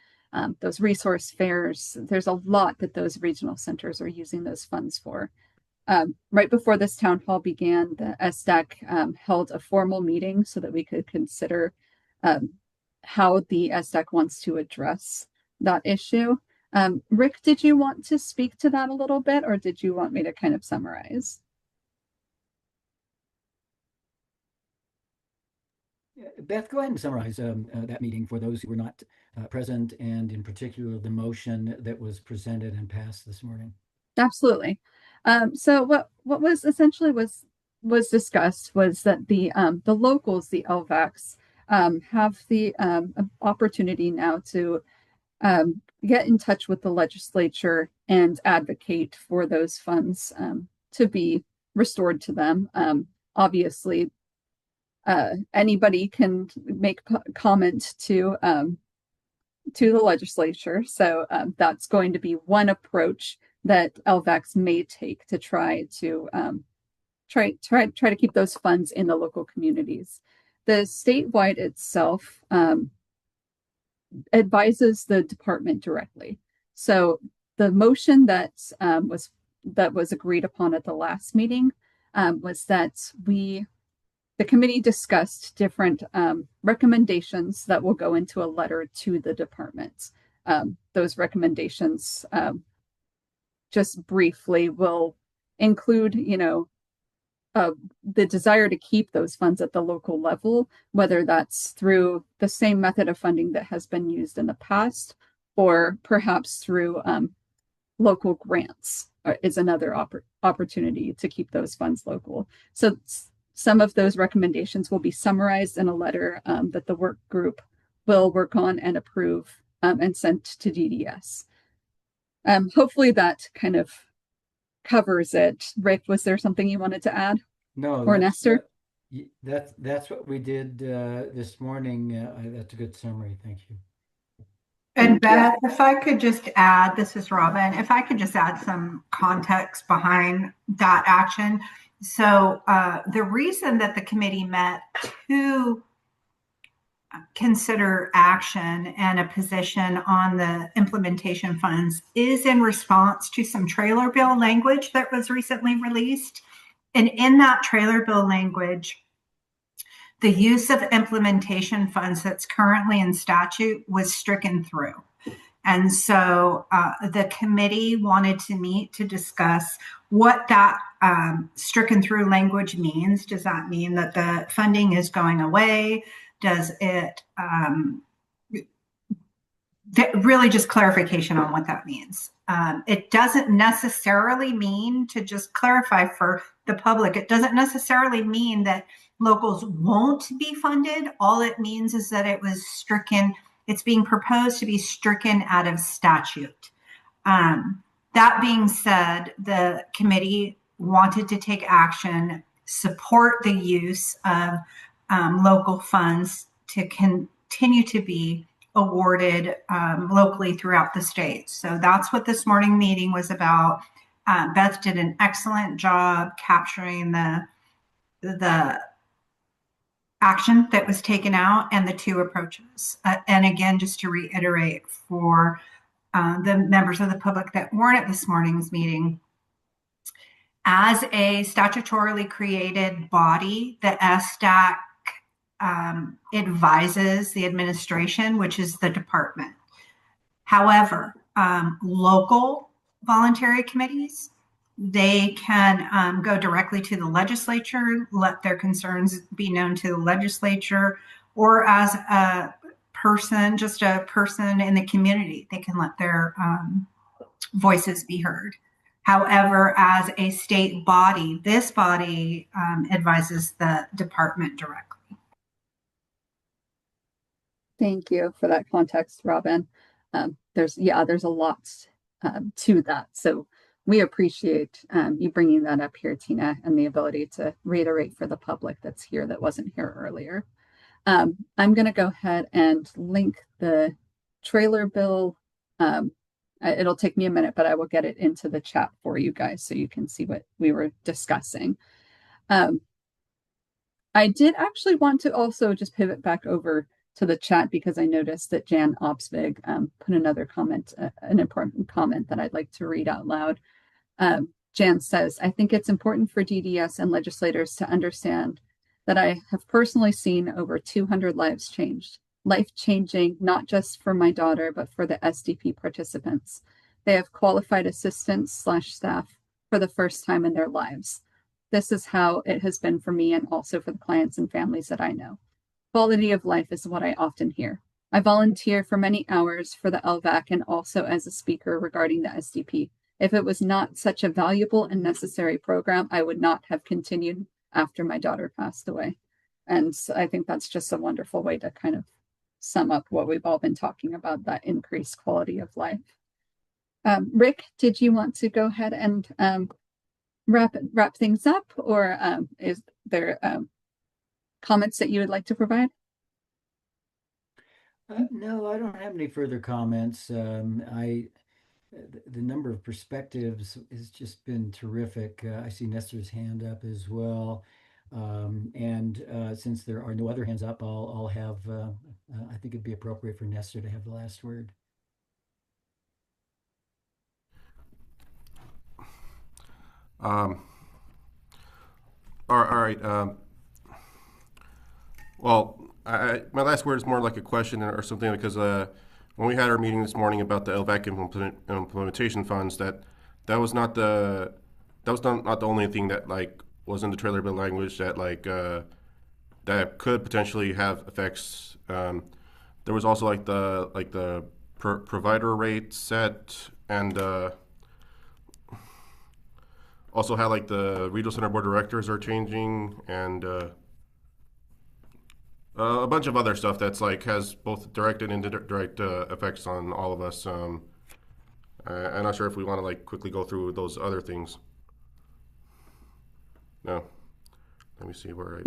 S1: those resource fairs. There's a lot that those regional centers are using those funds for. Right before this town hall began, the SSDAC held a formal meeting so that we could consider how the SSDAC wants to address that issue. Rick, did you want to speak to that a little bit, or did you want me to kind of summarize?
S12: Beth, go ahead and summarize that meeting for those who were not present, and in particular the motion that was presented and passed this morning.
S1: Absolutely. So what was essentially was discussed was that the locals, the LVACs, have the opportunity now to get in touch with the legislature and advocate for those funds to be restored to them. Obviously, anybody can make comment to the legislature, so that's going to be one approach that LVACs may take to try to keep those funds in the local communities. The statewide itself advises the department directly. So the motion that was agreed upon at the last meeting was that the committee discussed different recommendations that will go into a letter to the department. Those recommendations, just briefly, will include, the desire to keep those funds at the local level, whether that's through the same method of funding that has been used in the past, or perhaps through local grants is another opportunity to keep those funds local. So some of those recommendations will be summarized in a letter that the work group will work on and approve and sent to DDS. Hopefully that kind of covers it. Rick, was there something you wanted to add?
S12: No.
S1: Or Nestor?
S12: That's what we did this morning. That's a good summary. Thank you.
S17: And Beth, if I could just add, this is Robin, if I could just add some context behind that action. So the reason that the committee met to consider action and a position on the implementation funds is in response to some trailer bill language that was recently released. And in that trailer bill language, the use of implementation funds that's currently in statute was stricken through. And so the committee wanted to meet to discuss what that stricken through language means. Does that mean that the funding is going away? Does it really just clarification on what that means? It doesn't necessarily mean, to just clarify for the public, it doesn't necessarily mean that locals won't be funded. All it means is that it was stricken. It's being proposed to be stricken out of statute. That being said, the committee wanted to take action, support the use of local funds to continue to be awarded locally throughout the state. So that's what this morning meeting was about. Beth did an excellent job capturing the action that was taken out and the two approaches. And again, just to reiterate for the members of the public that weren't at this morning's meeting, as a statutorily created body, the SSDAC advises the administration, which is the department. However, local voluntary committees, they can go directly to the legislature, let their concerns be known to the legislature, or as a person, just a person in the community, they can let their voices be heard. However, as a state body, this body advises the department directly.
S1: Thank you for that context, Robin. There's a lot to that. So we appreciate you bringing that up here, Tina, and the ability to reiterate for the public that's here that wasn't here earlier. I'm going to go ahead and link the trailer bill. It'll take me a minute, but I will get it into the chat for you guys so you can see what we were discussing. I did actually want to also just pivot back over to the chat because I noticed that Jan Opsvig put another comment, an important comment that I'd like to read out loud. Jan says, I think it's important for DDS and legislators to understand that I have personally seen over 200 lives changed. Life-changing, not just for my daughter, but for the SDP participants. They have qualified assistants/staff for the first time in their lives. This is how it has been for me and also for the clients and families that I know. Quality of life is what I often hear. I volunteer for many hours for the LVAC and also as a speaker regarding the SDP. If it was not such a valuable and necessary program, I would not have continued after my daughter passed away. And so I think that's just a wonderful way to kind of sum up what we've all been talking about, that increased quality of life. Rick, did you want to go ahead and wrap things up, or is there comments that you would like to provide?
S12: No, I don't have any further comments. The number of perspectives has just been terrific. I see Nestor's hand up as well. Since there are no other hands up, I'll have, I think it'd be appropriate for Nestor to have the last word.
S6: All right. Well, my last word is more like a question or something, because when we had our meeting this morning about the LVAC implementation funds, that was not the only thing that was in the trailer bill language that that could potentially have effects. There was also the provider rate set, and also how the regional center board directors are changing, and a bunch of other stuff that's has both direct and indirect effects on all of us. I'm not sure if we want to quickly go through those other things. No. Let me see where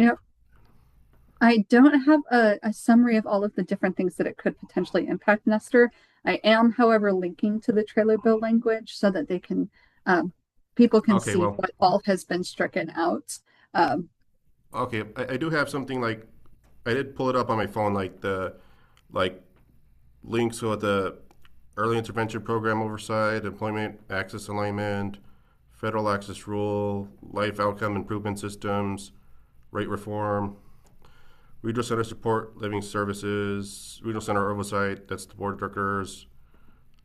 S1: I don't have a summary of all of the different things that it could potentially impact, Nestor. I am, however, linking to the trailer bill language so that they can people can see what all has been stricken out.
S6: Okay, I do have something I did pull it up on my phone, the links with the early intervention program oversight, employment access alignment, federal access rule, life outcome improvement systems, rate reform, Regional Center Support Living Services, Regional Center Oversight, that's the board of directors.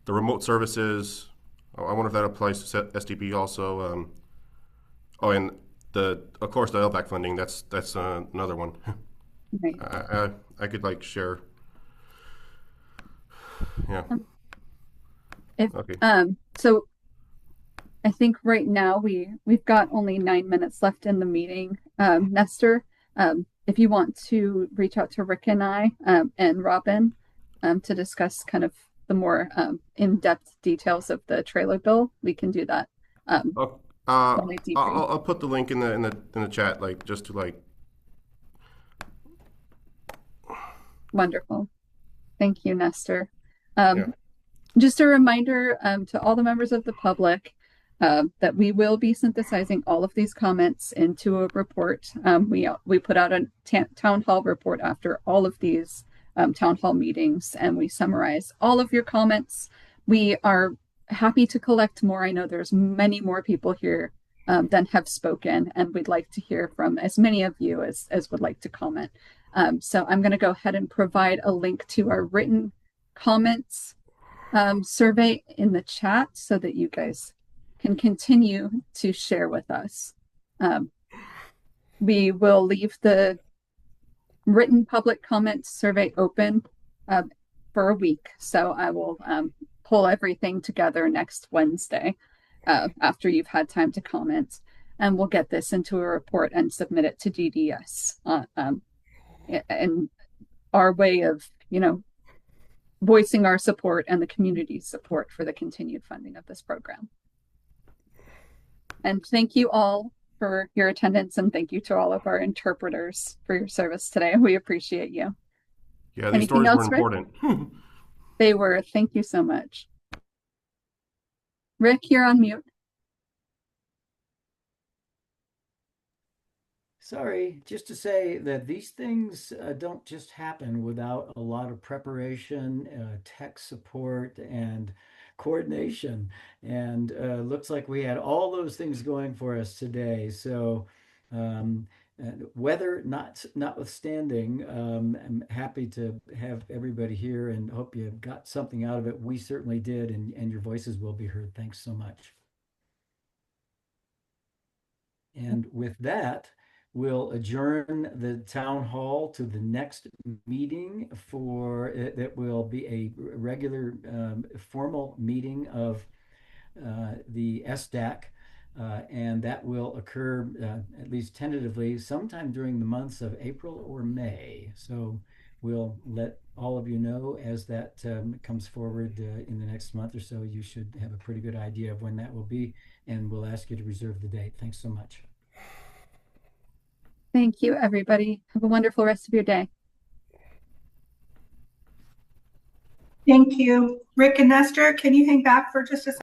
S6: The remote services, I wonder if that applies to SDP also. Oh, and of course, the LVAC funding, that's another one.
S1: Right.
S6: I could like share. Yeah. Okay.
S1: So I think right now we've got only 9 minutes left in the meeting. Nestor, if you want to reach out to Rick and I and Robin to discuss kind of the more in-depth details of the trailer bill, we can do that.
S6: I'll put the link in the chat, like just to like.
S1: Wonderful. Thank you, Nestor. Just a reminder to all the members of the public that we will be synthesizing all of these comments into a report. We put out a town hall report after all of these town hall meetings, and we summarize all of your comments. We are happy to collect more. I know there's many more people here than have spoken, and we'd like to hear from as many of you as would like to comment. So I'm going to go ahead and provide a link to our written comments survey in the chat so that you guys can continue to share with us. We will leave the written public comment survey open for a week. So I will pull everything together next Wednesday after you've had time to comment, and we'll get this into a report and submit it to DDS. And our way of, voicing our support and the community's support for the continued funding of this program. And thank you all for your attendance, and thank you to all of our interpreters for your service today. We appreciate you.
S6: Yeah, these stories were important.
S1: They were. Thank you so much. Rick, you're on mute.
S12: Sorry, just to say that these things don't just happen without a lot of preparation, tech support, and coordination. And looks like we had all those things going for us today. So weather notwithstanding, I'm happy to have everybody here and hope you got something out of it. We certainly did, and your voices will be heard. Thanks so much. And with that, we'll adjourn the town hall to the next meeting that will be a regular formal meeting of the SSDAC, and that will occur at least tentatively sometime during the months of April or May. So we'll let all of you know as that comes forward in the next month or so. You should have a pretty good idea of when that will be, and we'll ask you to reserve the date. Thanks so much.
S1: Thank you, everybody. Have a wonderful rest of your day.
S17: Thank you. Rick and Nestor, can you hang back for just a second?